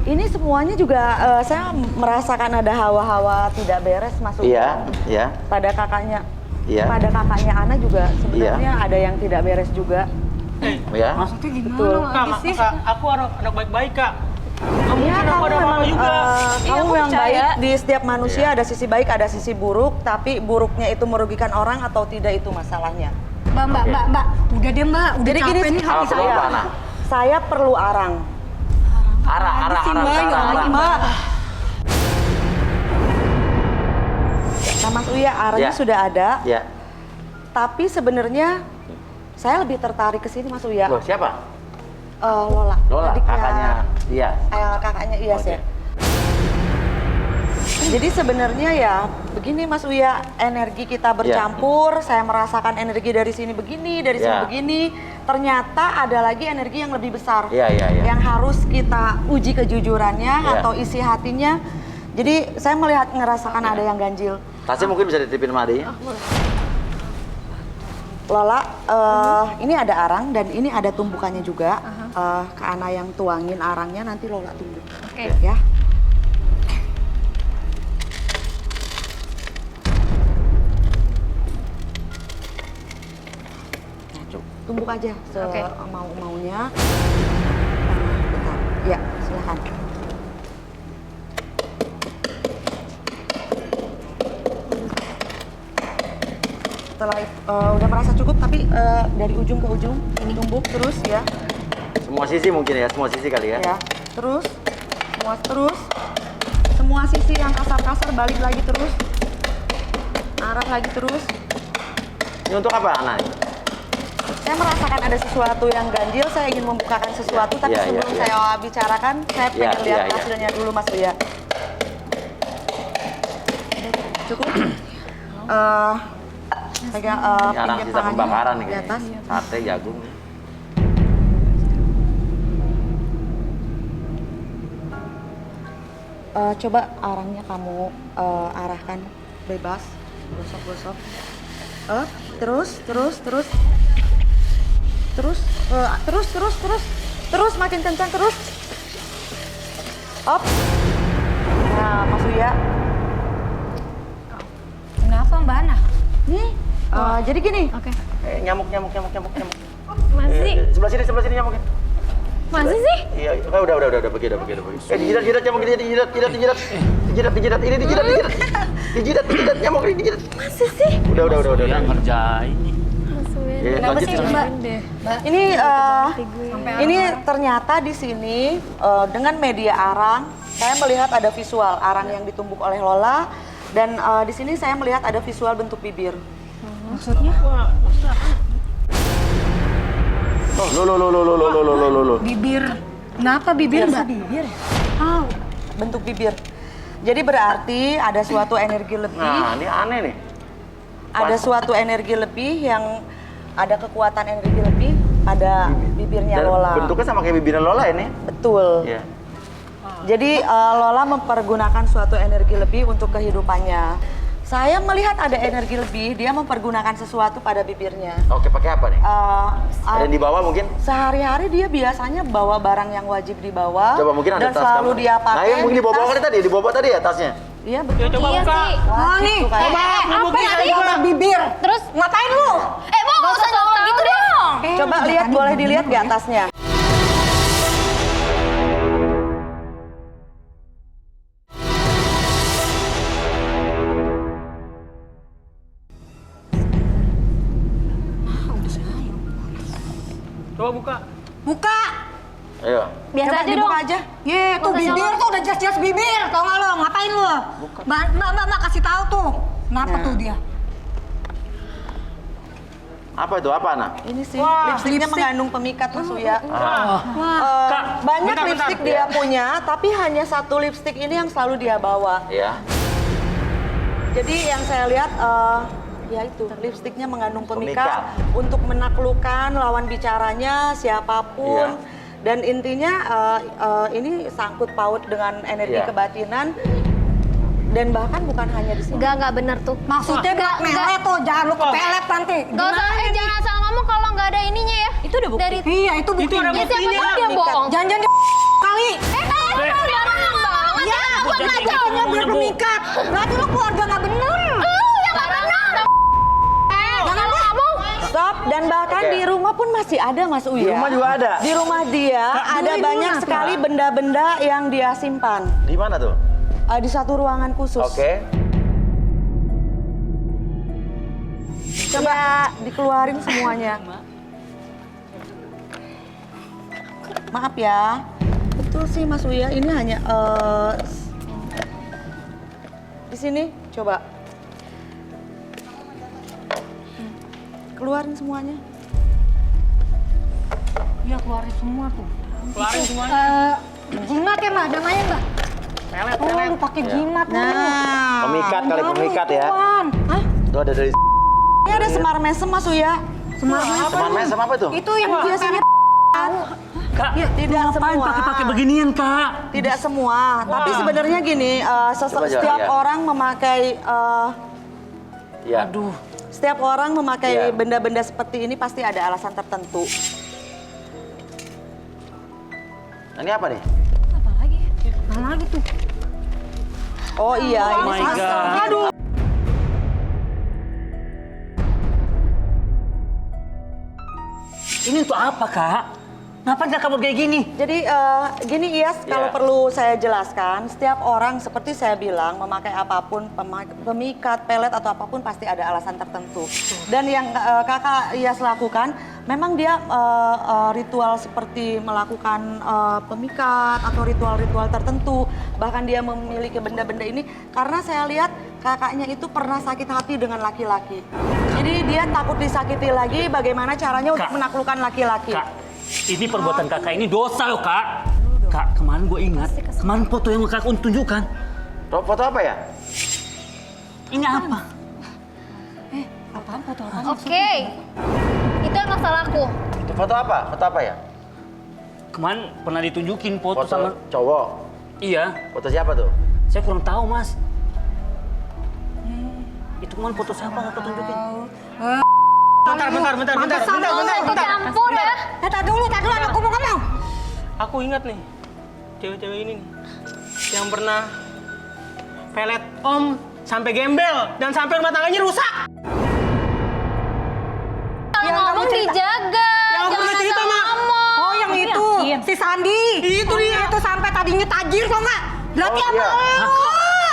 Ini semuanya juga saya merasakan ada hawa-hawa tidak beres masuk Iya. pada kakaknya. Iya. Pada kakaknya Ana juga sebenarnya ada yang tidak beres juga. Ya. Maksudnya gimana? Betul. Kak, Kak, aku anak baik-baik, Kak. Kamu Iya, kan aku ada mama juga. kamu aku yang percaya. baik. Di setiap manusia ada sisi baik, ada sisi buruk. Tapi buruknya itu merugikan orang atau tidak itu masalahnya. Mbak. Udah deh, Mbak. Udah Jadi capek gini, nih hati apa saya. apa, Ana? Saya perlu arang. Arah. Mbak. Nah, Mas Uya, arangnya Ya. sudah ada. Ya. Tapi sebenarnya saya lebih tertarik ke sini, Mas Uya. Loh, siapa? Lola. Lola, Adiknya- kakaknya dia. kakaknya Iyas Oke. ya. Jadi sebenarnya ya begini Mas Uya, energi kita bercampur, saya merasakan energi dari sini begini, dari sini Ya. begini. Ternyata ada lagi energi yang lebih besar. Iya. Yang harus kita uji kejujurannya Ya. atau isi hatinya. Jadi saya ngerasakan ada yang ganjil. Tasnya mungkin bisa dititipin sama adiknya. Lola, ini ada arang dan ini ada tumpukannya juga. Ke Ana yang tuangin arangnya, nanti Lola tumbuk. Oke. Ya. Tumbuk aja semau-maunya. Bentar. Ya, silakan. Setelah udah merasa cukup, tapi dari ujung ke ujung ini tumbuk terus ya. Semua sisi mungkin ya, semua sisi kali ya. Ya, terus semua sisi yang kasar-kasar balik lagi terus. Arah lagi terus. Ini untuk apa, Ana? Saya merasakan ada sesuatu yang ganjil, saya ingin membukakan sesuatu, tapi Iya, sebelum iya. saya bicarakan, saya Iya, pengen lihat iya. hasilnya dulu, Mas Uya. Cukup? Pegang Ini arang pinggir sisa tangannya pembakaran nih di kayaknya. atas. Sate, jagung. Coba arangnya kamu arahkan bebas, gosok-gosok. Terus makin kencang terus. Op. Nah, Mas Uya. Kenapa Mbak Ana? Nih, jadi gini. Oke. Nyamuk. Masih? Sebelah sini nyamuknya. Masih sih? Iya, udah pergi. Dijidat nyamuk ini, dijidat. Ini dijidat nyamuk ini, dijidat. Masih sih? Udah. Dia ngerjain nih. Ya, Kenapa lanjut, sih, lanjut. Mbak? Ini ternyata di sini dengan media arang saya melihat ada visual arang yang ditumbuk oleh Lola dan di sini saya melihat ada visual bentuk bibir. Maksudnya? Loh. Bibir. Kenapa bibir, Mbak? Bibir. Bentuk bibir. Jadi berarti ada suatu energi lebih. Nah, ini aneh nih. Ada suatu energi lebih yang ada kekuatan energi lebih pada bibirnya Dan Lola. bentuknya sama kayak bibirnya Lola ini. Betul. Iya. Jadi Lola mempergunakan suatu energi lebih untuk kehidupannya. Saya melihat ada energi lebih, dia mempergunakan sesuatu pada bibirnya. Oke, pakai apa nih? Ada yang dibawa mungkin? Sehari-hari dia biasanya bawa barang yang wajib dibawa. Coba mungkin ada dan tas selalu kamu. dia pakai. Nah, yang mungkin dibawa tadi ya tasnya. Iya betul. Coba iya buka. sih. Wah, nih. gitu kayak. Apa tadi? Bibir. Terus ngapain lu? Bu, nggak usah ngomong gitu dong. Coba lihat, boleh dilihat di atasnya. Coba buka. Buka. Ayo. Biasa Coba aja dibuka dong. aja. Ye, tuh bibir tuh udah jelas-jelas bibir. Tau nggak lo? Ngapain lo? Mbak kasih tahu tuh. Kenapa tuh dia? Apa itu? Apa, Ana? Ini sih, lipstiknya mengandung pemikat Mas Uya. Banyak lipstik dia punya, tapi hanya satu lipstik ini yang selalu dia bawa. Iya. Jadi yang saya lihat, ya itu, lipstiknya mengandung pemikat untuk menaklukkan lawan bicaranya, siapapun. Dan intinya ini sangkut paut dengan energi kebatinan. Dan bahkan bukan hanya di sini. Enggak benar tuh. Maksudnya buat melet tuh, jangan lu kepelet nanti. Gak usah, jangan asal ngomong kalau nggak ada ininya ya. Itu udah bukti. Dari Iya, itu bukti. Ya, siapa tahu dia bohong. Jangan di kali. Jangan banget ya. Buat Jadinya biar pemikat. Berarti lu keluarga nggak bener. Lu yang nggak benar. Jangan ngomong. Stop, dan bahkan di rumah pun masih ada Mas Uya. Di rumah juga ada? Di rumah dia ada banyak sekali benda-benda yang dia simpan. Di mana tuh? Di satu ruangan khusus. Oke. Coba dikeluarin semuanya. Maaf ya. Betul sih Mas Uya, ini hanya di sini coba. Keluarin semuanya. Iya, keluarin semua tuh. Keluarin semuanya. Jimat ya, Mbak? Namanya, Mbak? Pelet. Lu pakai jimat. Nah. Pemikat kali, pemikat ya. Hah? Itu ada dari Ini ada semar mesem Mas Uya. Semar mesem apa tuh? Itu yang biasanya Kak, tidak semua. Pakai beginian, Kak? Tidak semua, tapi sebenarnya gini, setiap orang memakai Ya. setiap orang memakai benda-benda seperti ini pasti ada alasan tertentu. Ini apa nih? Mana lagi tuh? Oh iya, ini my God. Aduh. Ini untuk apa, Kak? Ngapain kamu kayak gini? Jadi gini Iyas, kalau perlu saya jelaskan, setiap orang seperti saya bilang memakai apapun, pemikat, pelet atau apapun pasti ada alasan tertentu. Dan yang kakak Iyas lakukan, memang dia ritual seperti melakukan pemikat atau ritual-ritual tertentu. Bahkan dia memiliki benda-benda ini karena saya lihat kakaknya itu pernah sakit hati dengan laki-laki. Jadi dia takut disakiti lagi, bagaimana caranya untuk menaklukkan laki-laki. Ini perbuatan kakak ini dosa loh, Kak. Kak, kemarin gue ingat, kemarin foto yang kakak tunjukkan. Foto apa ya? Ini apa? Apaan foto apa? Oke. Itu yang masalahku. Itu foto apa? Foto apa ya? Kemarin pernah ditunjukin foto, Foto sama... cowok? Iya. Foto siapa tuh? Saya kurang tahu, Mas. Itu kemarin foto siapa kakak tunjukin? Bentar. Campur ya. Tar dulu, aku mau ngomong. Aku ingat nih, cewek-cewek ini nih, yang pernah pelet Om sampai gembel dan sampai rumah tangganya rusak. Kalau ngomong dijaga. Yang aku pernah cerita, Mak. Oh, yang itu. Si Sandi. Itu dia. Itu sampai tadinya tajir kok nggak? Berarti apa lu?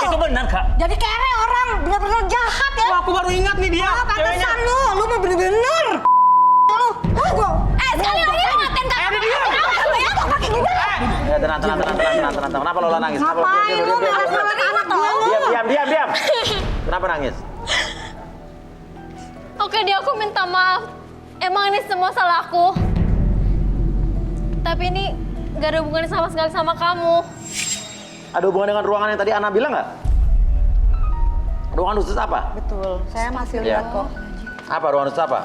Itu benar, Kak. Jadi kere orang, bener-bener jahat ya. Wah, aku baru ingat nih dia. Oh, pantesan lu mah bener-bener. Sekali lagi lu ngatain kakak. Ya, tenang. Kenapa Lola nangis? Ngapain lu malah anak gua? Diam. Kenapa nangis? Oke, dia aku minta maaf. Emang ini semua salah aku. Tapi ini gak ada hubungannya sama sekali sama kamu. Ada hubungan dengan ruangan yang tadi Ana bilang nggak? Ruangan khusus apa? Betul, saya masih lihat kok. Apa ruangan khusus apa?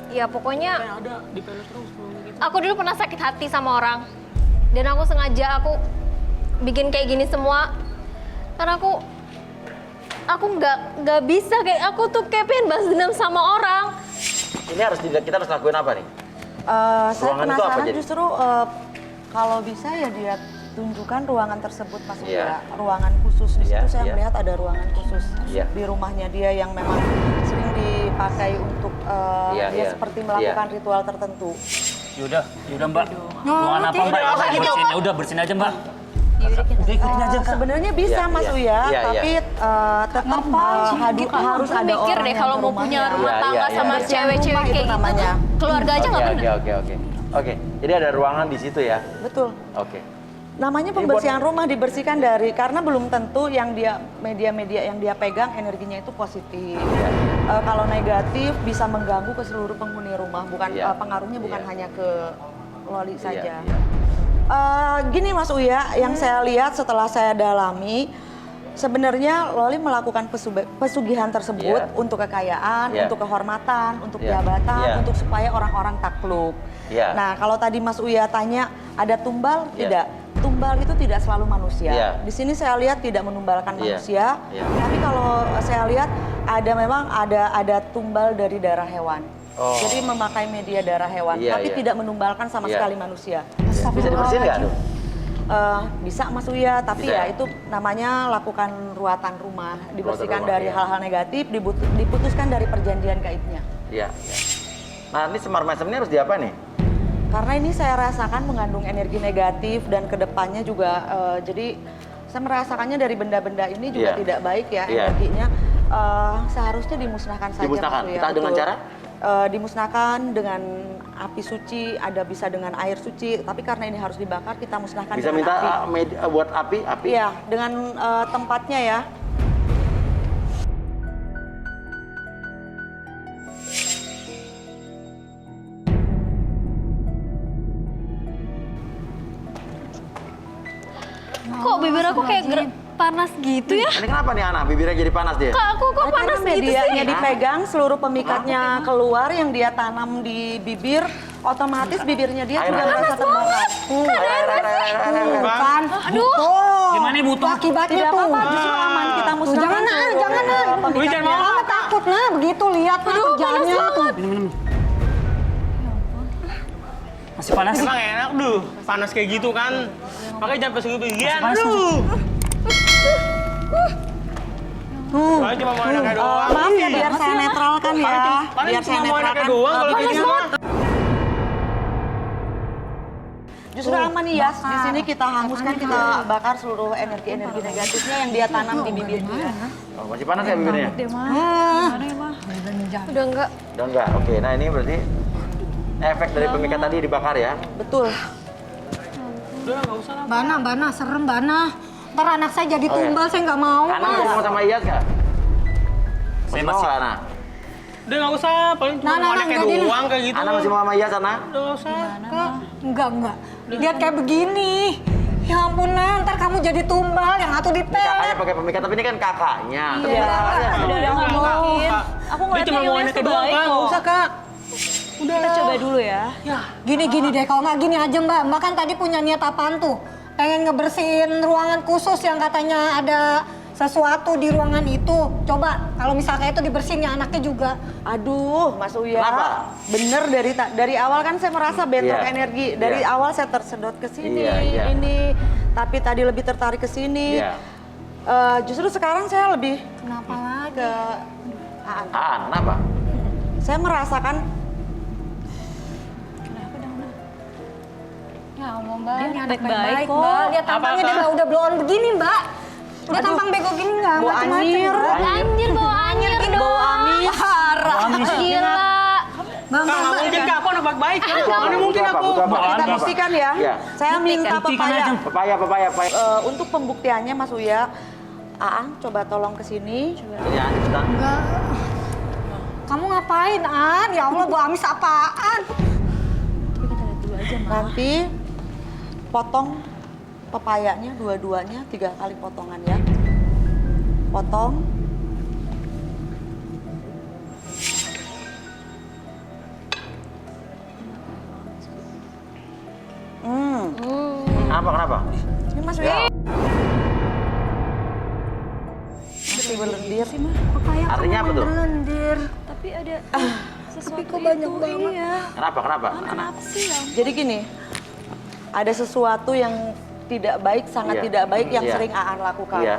Ya pokoknya aku dulu pernah sakit hati sama orang. Dan aku sengaja bikin kayak gini semua. Karena aku nggak bisa, kayak aku tuh kayak pengen balas dendam sama orang. Ini kita harus lakuin apa nih? Saya Ruangan itu apa penasaran jadi? justru kalau bisa ya dia tunjukkan ruangan tersebut Mas Uya. Iya. Ruangan khusus di situ Iya, saya iya. melihat ada ruangan khusus Iya. di rumahnya dia yang memang sering dipakai untuk Iya, dia iya. seperti melakukan ritual tertentu. Yaudah Mbak. Ruangan apa Mbak? Bersihin. Ya udah bersihin aja Mbak. Sebenarnya bisa Iya, Mas iya. Uya, Iya, tapi tetap harus ada mikir orang deh yang kalau ke mau punya rumahnya. rumah tangga sama Iya. cewek-cewek Rumah kayak itu gitu. namanya. Keluarga aja nggak bener. Oke. Jadi ada ruangan di situ ya? Betul. Oke. Namanya pembersihan rumah dibersihkan karena belum tentu yang media-media yang dia pegang energinya itu positif. Kalau negatif bisa mengganggu ke seluruh penghuni rumah, pengaruhnya bukan hanya ke Loli saja. Gini Mas Uya, yang saya lihat setelah saya dalami, sebenarnya Loli melakukan pesugihan tersebut untuk kekayaan, untuk kehormatan, untuk jabatan, untuk supaya orang-orang takluk. Nah, kalau tadi Mas Uya tanya ada tumbal, tidak. Tumbal itu tidak selalu manusia. Di sini saya lihat tidak menumbalkan manusia, tapi kalau saya lihat memang ada tumbal dari darah hewan. Jadi memakai media darah hewan, tapi tidak menumbalkan sama sekali manusia. Bisa dibersihin nggak tuh? Bisa Mas Uya, tapi ya itu namanya lakukan ruatan rumah, dibersihkan dari hal-hal negatif, diputuskan dari perjanjian gaibnya. Iya. Nah ini semar mesem ini harus diapa nih? Karena ini saya rasakan mengandung energi negatif dan kedepannya juga, jadi saya merasakannya dari benda-benda ini juga tidak baik ya energinya. Seharusnya dimusnahkan saja. Dimusnahkan. Mas Uya. Kita dengan cara? Dimusnahkan dengan api suci, ada bisa dengan air suci, tapi karena ini harus dibakar, kita musnahkan Bisa dengan minta api. buat api? Iya, dengan tempatnya ya. Kok bibir aku kayak panas gitu ya? Ini kenapa nih Ana? Bibirnya jadi panas dia? Kak, aku kok panas Karena gitu medianya sih? dipegang, seluruh pemikatnya keluar yang dia tanam di bibir, otomatis bibirnya dia juga merasa terbakar. Kan? Aduh. Gimana Ibu tuh? Akibatnya Tidak tuh. apa-apa, justru aman kita musnahkan. Jangan pemikatnya. Mama takut begitu lihat kerjaannya tuh. Minum. Masih panas? Emang enak duh, panas kayak gitu kan. Makanya jangan pesugihan Masih panas, duh. Paling cuma mau enaknya doang. Maaf ya, biar saya netralkan ya. Paling Biar saya cuma mau enaknya netralkan. doang kalau kayak gitu mah. Justru aman nih ya, di sini kita hanguskan, kita bakar seluruh energi-energi negatifnya yang dia tanam di bibir dia. Oh, masih panas ya bibirnya? Udah enggak. Udah enggak? Oke, nah ini berarti efek dari pemikat tadi dibakar ya? Betul. Udah nggak usah lah. Bana, serem Bana. Ntar anak saya jadi tumbal, saya nggak mau. Ana masih mau sama Iyas nggak? Masih mau nggak Ana? Udah nggak usah, paling cuma mau enaknya doang kayak gitu. Ana masih mau sama Iyas, Ana? Udah nggak usah. Enggak. Lihat kayak begini. Ya ampun, ntar kamu jadi tumbal yang atuh Kakaknya dipelet. pakai pemikat, tapi ini kan kakaknya. Tapi Iya. kakaknya. Udah ngomongin. Aku Dia cuma mau enaknya doang kan, nggak usah kak. Udah. Kita coba dulu ya. Gini deh, kalau nggak gini aja Mbak. Mbak kan tadi punya niat apaan tuh? Pengen ngebersihin ruangan khusus yang katanya ada sesuatu di ruangan itu. Coba kalau misalnya itu dibersihin ya anaknya juga. Aduh, Mas Uya. Kenapa? Bener dari awal kan saya merasa bentrok energi. Dari awal saya tersedot ke sini, ini. Tapi tadi lebih tertarik ke sini. Justru sekarang saya lebih Kenapa lagi? ke Aan. Kenapa? Saya merasakan Ya Allah Mbak, Dia ini anak baik-baik baik-baik kok. Mbak. Lihat tampangnya dia udah blow-on begini Mbak. Dia tampang bego gini nggak Bau macem-macem. anyir. Mbak. Anjir, bawa anjir dong. Bau amis. Parah. Gila. Bang, Kak, nggak mungkin kak, kok anak baik-baik ya. Butuh apa? Mana mungkin Butuh apa? aku. Butuh apa? Kita buktikan ya. Iya. Saya minta Pepaya. Untuk pembuktiannya Mas Uya, Aan coba tolong ke sini. Ini Aan cepetan. Enggak. Kamu ngapain, An? Ya Allah, Bu Amis apaan? Nanti potong pepayanya dua-duanya 3 kali potongan ya. Potong. Kenapa? Ini Mas Uya. Masih berlendir sih, Mas. Pepaya Artinya apa tuh? berlendir. Tapi ada Tapi kok banyak banget. Iya. Kenapa? Kenapa sih ya? Jadi gini, ada sesuatu yang tidak baik, sangat Iya. tidak baik yang Iya. sering Aan lakukan. Iya.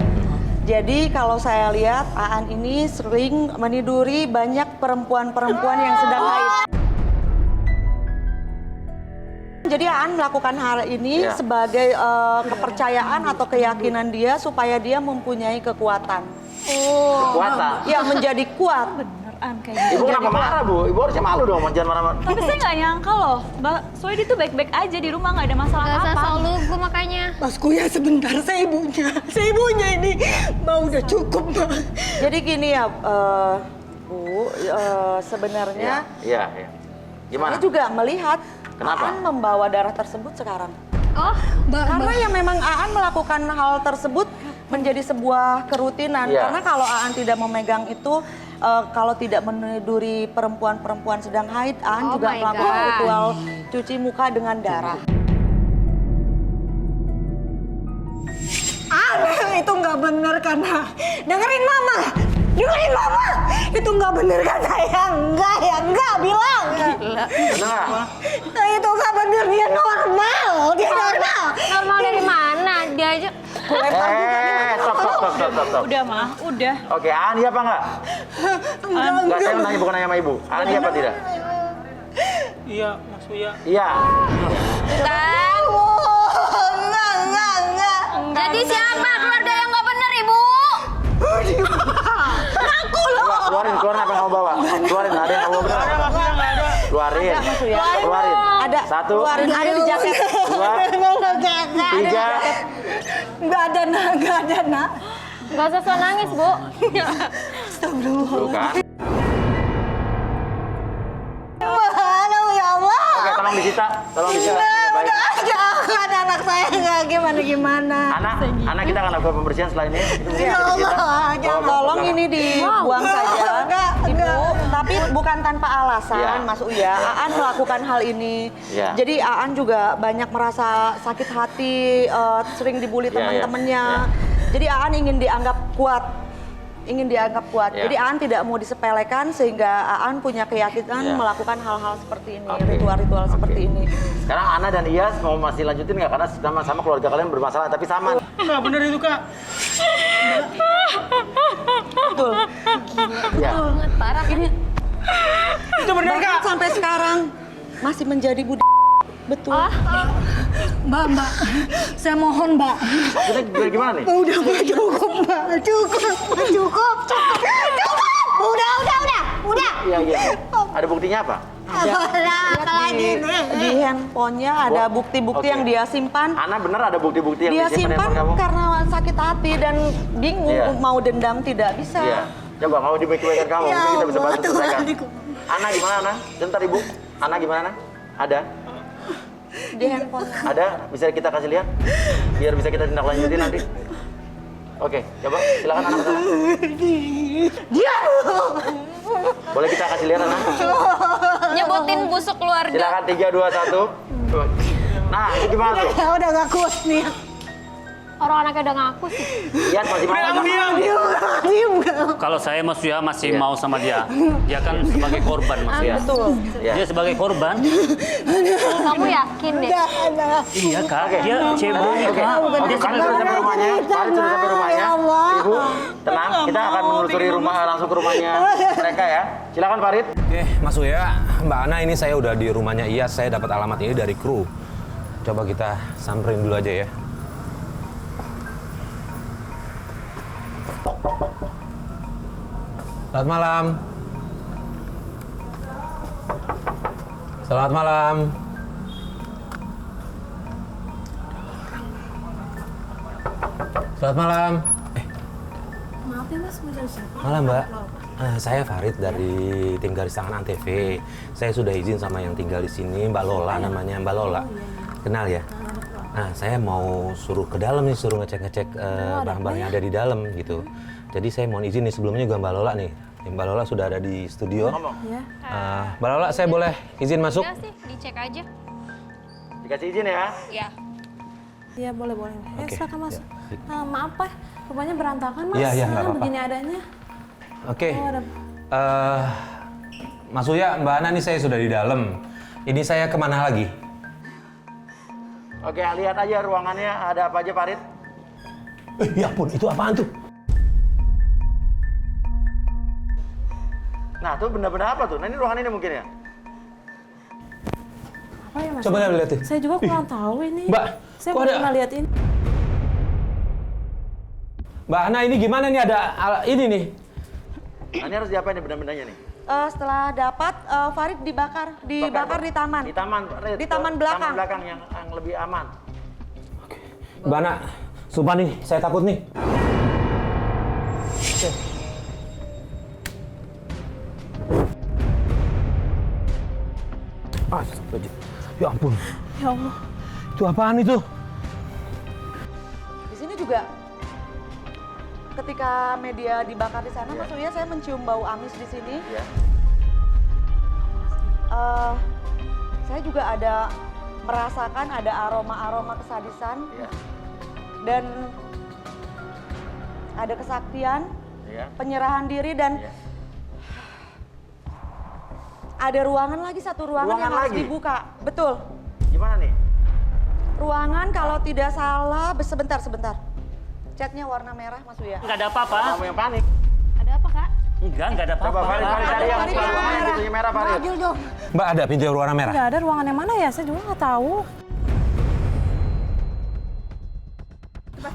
Jadi kalau saya lihat Aan ini sering meniduri banyak perempuan-perempuan yang sedang haid. Jadi Aan melakukan hal ini Iya. sebagai kepercayaan atau keyakinan dia supaya dia mempunyai kekuatan. Kekuatan? Ya, menjadi kuat. Beneran kayak Ibu kenapa marah, Bu? Ibu harusnya malu dong, jangan marah-marah. Tapi saya nggak nyangka loh, Mbak Soedi tuh baik-baik aja di rumah, nggak ada masalah Gak usah apa. sok lugu makanya. Masku ya sebentar, saya ibunya. Saya ibunya ini. Mau udah cukup, Mbak. Jadi gini ya, Bu, sebenarnya Iya. Gimana? saya juga melihat Kenapa? Aan membawa darah tersebut sekarang. Oh, Karena ya memang Aan melakukan hal tersebut menjadi sebuah kerutinan. Iya. Karena kalau Aan tidak memegang itu, kalau tidak meniduri perempuan-perempuan sedang haid, Aan Oh juga my melakukan God. ritual cuci muka dengan darah. Itu nggak bener karena dengerin Mama. Itu nggak bener kan saya? Enggak bilang. Benar. Nah, itu nggak bener, dia normal. Normal dari mana? Dia aja. Stop. Udah mah, udah. Oke, Aan iya apa enggak? Enggak, saya nanya bukan nanya sama Ibu. Aan iya apa tidak? Iya, Mas Uya. Iya. Kan? Enggak. Jadi siapa keluarga yang nggak benar, Ibu? Aku loh. Keluarin apa yang kamu bawa? Keluarin, ada yang kamu bawa benar? Keluarin. Keluarin. Ada. 1, Keluarin, ada di jaket. 2, 3. Nggak ada nak. Gak usah sok nangis, Bu. Tuh kan. Halo ya Allah. Oke, tolong disita. Baik. Jangan anak saya nggak gimana. Anak kita akan lakukan pembersihan setelah ini. Itu mungkin Ya kita disita. Allah, jangan. Tolong ini dibuang saja. Enggak. Ibu, tapi bukan tanpa alasan, Iya. Mas Uya. Aan melakukan hal ini. Iya. Jadi Aan juga banyak merasa sakit hati, sering dibully Iya, teman-temannya. iya. Jadi Aan ingin dianggap kuat. Iya. Jadi Aan tidak mau disepelekan sehingga Aan punya keyakinan Iya. melakukan hal-hal seperti ini, Oke. ritual-ritual Oke. seperti ini. Sekarang Ana dan Iyas mau masih lanjutin nggak? Karena sama-sama keluarga kalian bermasalah, tapi sama. Enggak bener itu, Kak. Betul. Ya. Parah kan? Itu bener, Bahkan Kak. sampai sekarang masih menjadi budi. Betul. Mbak, saya mohon Mbak. Maksudnya gimana nih? Udah cukup Mbak, cukup. Udah. Iya. Ada buktinya apa? Di handphonenya ada bukti-bukti Oke. yang dia simpan. Ana bener ada bukti-bukti yang Dia disimpan simpan handphone kamu? karena sakit hati dan bingung Iya. mau dendam tidak bisa. Iya. Coba mau dibaikin kamu, Ya mungkin kita bisa Allah, bantu selesaikan. Tuhanku. Ana gimana, Ana? Sebentar Ibu. Ana gimana, Ana? Ada? Di handphone. Ada? Bisa kita kasih lihat? Biar bisa kita tindak lanjutin nanti. Oke, coba silakan Ana kesana. Dia. Boleh kita kasih lihat, Ana? Nyebutin busuk keluarga. Silakan 3, 2, 1. Nah, itu gimana tuh? Udah gak kuat nih. Orang anaknya udah ngaku sih. Iyas masih mau kan? Diam. Kalau saya Mas Uya masih mau sama dia. Dia kan sebagai korban Mas Uya. Betul. Dia sebagai korban. Kamu yakin deh? Iya Kak, dia cewek Kak. Oke, Farid sudah sampai rumahnya. Ibu, tenang. Kita akan menelusuri rumah langsung ke rumahnya mereka ya. Silakan Farid. Oke, Mas Uya, Mbak Ana ini saya udah di rumahnya Iyas. Saya dapat alamat ini dari kru. Coba kita samperin dulu aja ya. Selamat malam. Selamat malam. Selamat malam. Maaf ya mas, mau cari siapa? Malam Mbak. Saya Farid dari tim Garis Tangan Antv. Saya sudah izin sama yang tinggal di sini, Mbak Lola namanya, Mbak Lola. Kenal ya? Nah, saya mau suruh ke dalam nih, suruh ngecek-ngecek barang-barang yang ada di dalam gitu. Jadi saya mohon izin nih, sebelumnya juga Mbak Lola nih. Mbak Lola sudah ada di studio. Ya. Mbak Lola, saya boleh izin masuk? Enggak sih, dicek aja. Dikasih izin ya? Iya. Iya boleh. Oke, Silakan masuk. ya. Maaf Pak, rumahnya berantakan Mas. Iya, nggak apa-apa. Begini adanya. Oke. Oh, ada... Mas Uya, Mbak Ana nih saya sudah di dalam. Ini saya kemana lagi? Oke, lihat aja ruangannya ada apa aja, Farid. Ya ampun, itu apaan tuh? Nah, tuh benda-benda apa tuh? Nah, ini ruangan ini mungkin ya? Apa ya Mas? Coba lihat tuh. Saya juga kurang tahu ini. Mbak, saya kok belum ada- pernah lihat ini. Mbak Ana, ini gimana nih ada ini nih? Nah, ini harus diapain nih benda-bendanya nih? Setelah dapat, Farid dibakar di taman. Di taman, Farid. Di taman belakang. Taman belakang yang lebih aman. Mbak Ana, sumpah nih, saya takut nih. Astagfirullah. Ya ampun, Ya Allah. itu apaan itu? Di sini juga ketika media dibakar di sana, Mas Uya, saya mencium bau amis di sini. Saya juga ada merasakan ada aroma-aroma kesadisan dan ada kesaktian, penyerahan diri dan ada ruangan lagi, satu ruangan yang harus dibuka. Betul. Gimana nih? Ruangan kalau tidak salah, sebentar. Catnya warna merah, Mas Uya. Nggak ada apa-apa. Kamu yang panik. Ada apa, Kak? Nggak ada apa-apa. Coba Farid cari yang pintunya merah, Farid. Panggil dong. Mbak, ada pintu yang warna merah? Nggak ada ruangan yang mana ya? Saya juga nggak tahu.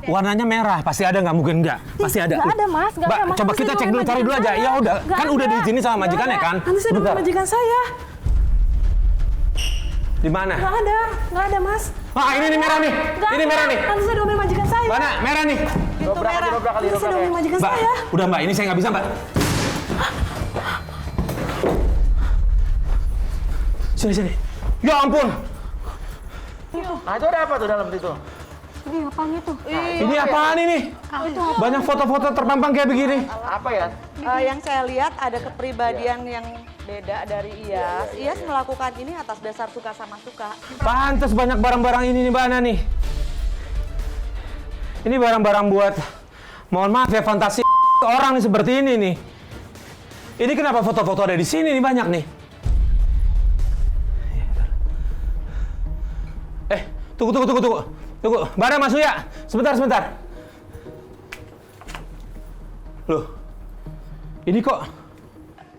Warnanya merah, pasti ada, nggak mungkin nggak? Pasti ada. Nggak ada Mas, nggak Mbak, ada Mas. coba Nanti kita saya cek doain dulu, cari dulu aja. majikan Ya saya. udah, Nggak kan udah ada. diizinin sama Nggak majikannya ada. kan? Nanti saya doain majikan saya. Di mana? Nggak ada Mas. Ah, ini nih merah nih. Nggak Ini ada. merah nih. Nanti saya doain majikan saya. Mana? Merah nih. Dobrak kali, Nanti saya doain majikan Mbak, saya. udah Mbak, ini saya nggak bisa Mbak. Sini. Ya ampun. Nah, itu ada apa tuh dalam situ? Ini apaan itu? Ini apaan ini? Banyak foto-foto terpampang kayak begini. Apa ya? Yang saya lihat ada kepribadian yang beda dari Iyas. Iyas melakukan ini atas dasar suka sama suka. Pantes banyak barang-barang ini nih Mbak Ana nih. Ini barang-barang buat, mohon maaf ya, fantasi orang nih seperti ini nih. Ini kenapa foto-foto ada di sini nih banyak nih? Tunggu. Mbak Ana, Mas Uya, sebentar. Loh, ini kok?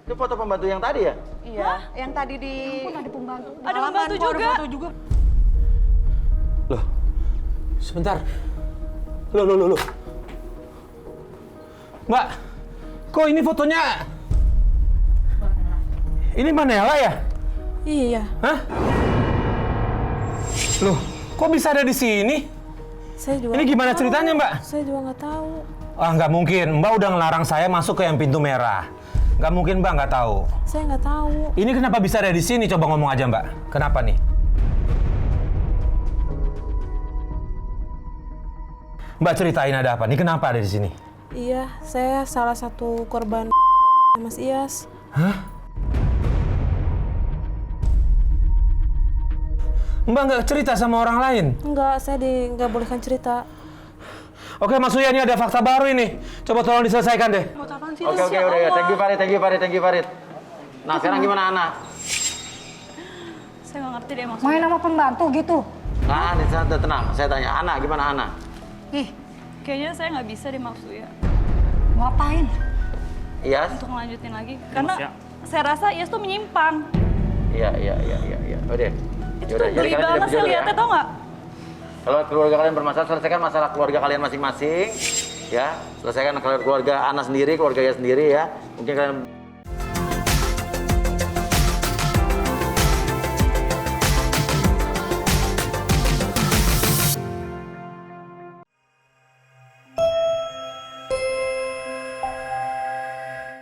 Itu foto pembantu yang tadi ya? Iya, yang tadi di... ada pembantu. Ada pembantu juga. Loh, sebentar. Loh. Mbak, kok ini fotonya... Ini Manela ya? Iya. Hah? Loh, kok bisa ada di sini? Saya juga Ini gimana nggak ceritanya, tahu. Mbak? Saya juga nggak tahu. Ah, nggak mungkin. Mbak udah ngelarang saya masuk ke yang pintu merah. Nggak mungkin, Mbak, nggak tahu. Saya nggak tahu. Ini kenapa bisa ada di sini? Coba ngomong aja, Mbak. Kenapa nih? Mbak, ceritain ada apa nih? Kenapa ada di sini? Iya, saya salah satu korban Mas Iyas. Hah? Mbak nggak cerita sama orang lain? Enggak, saya nggak bolehkan cerita. Oke, Mas Uya, ini ada fakta baru ini. Coba tolong diselesaikan deh. Oke, udah ya. Thank you, Farid. Nah, sekarang gimana Ana? Saya nggak ngerti deh maksudnya. Main sama pembantu gitu. Nah, tenang. Saya tanya, Ana, gimana Ana? Ih, kayaknya saya nggak bisa deh maksud ya. Ngapain? Iyas? Untuk ngelanjutin lagi. Karena saya rasa Iyas tuh menyimpang. Iya. Udah. Itu tuh geli banget saya lihatnya, tau nggak? Kalau keluarga kalian bermasalah, selesaikan masalah keluarga kalian masing-masing. Ya, selesaikan keluarga Ana sendiri, keluarga Iyas sendiri ya. Mungkin kalian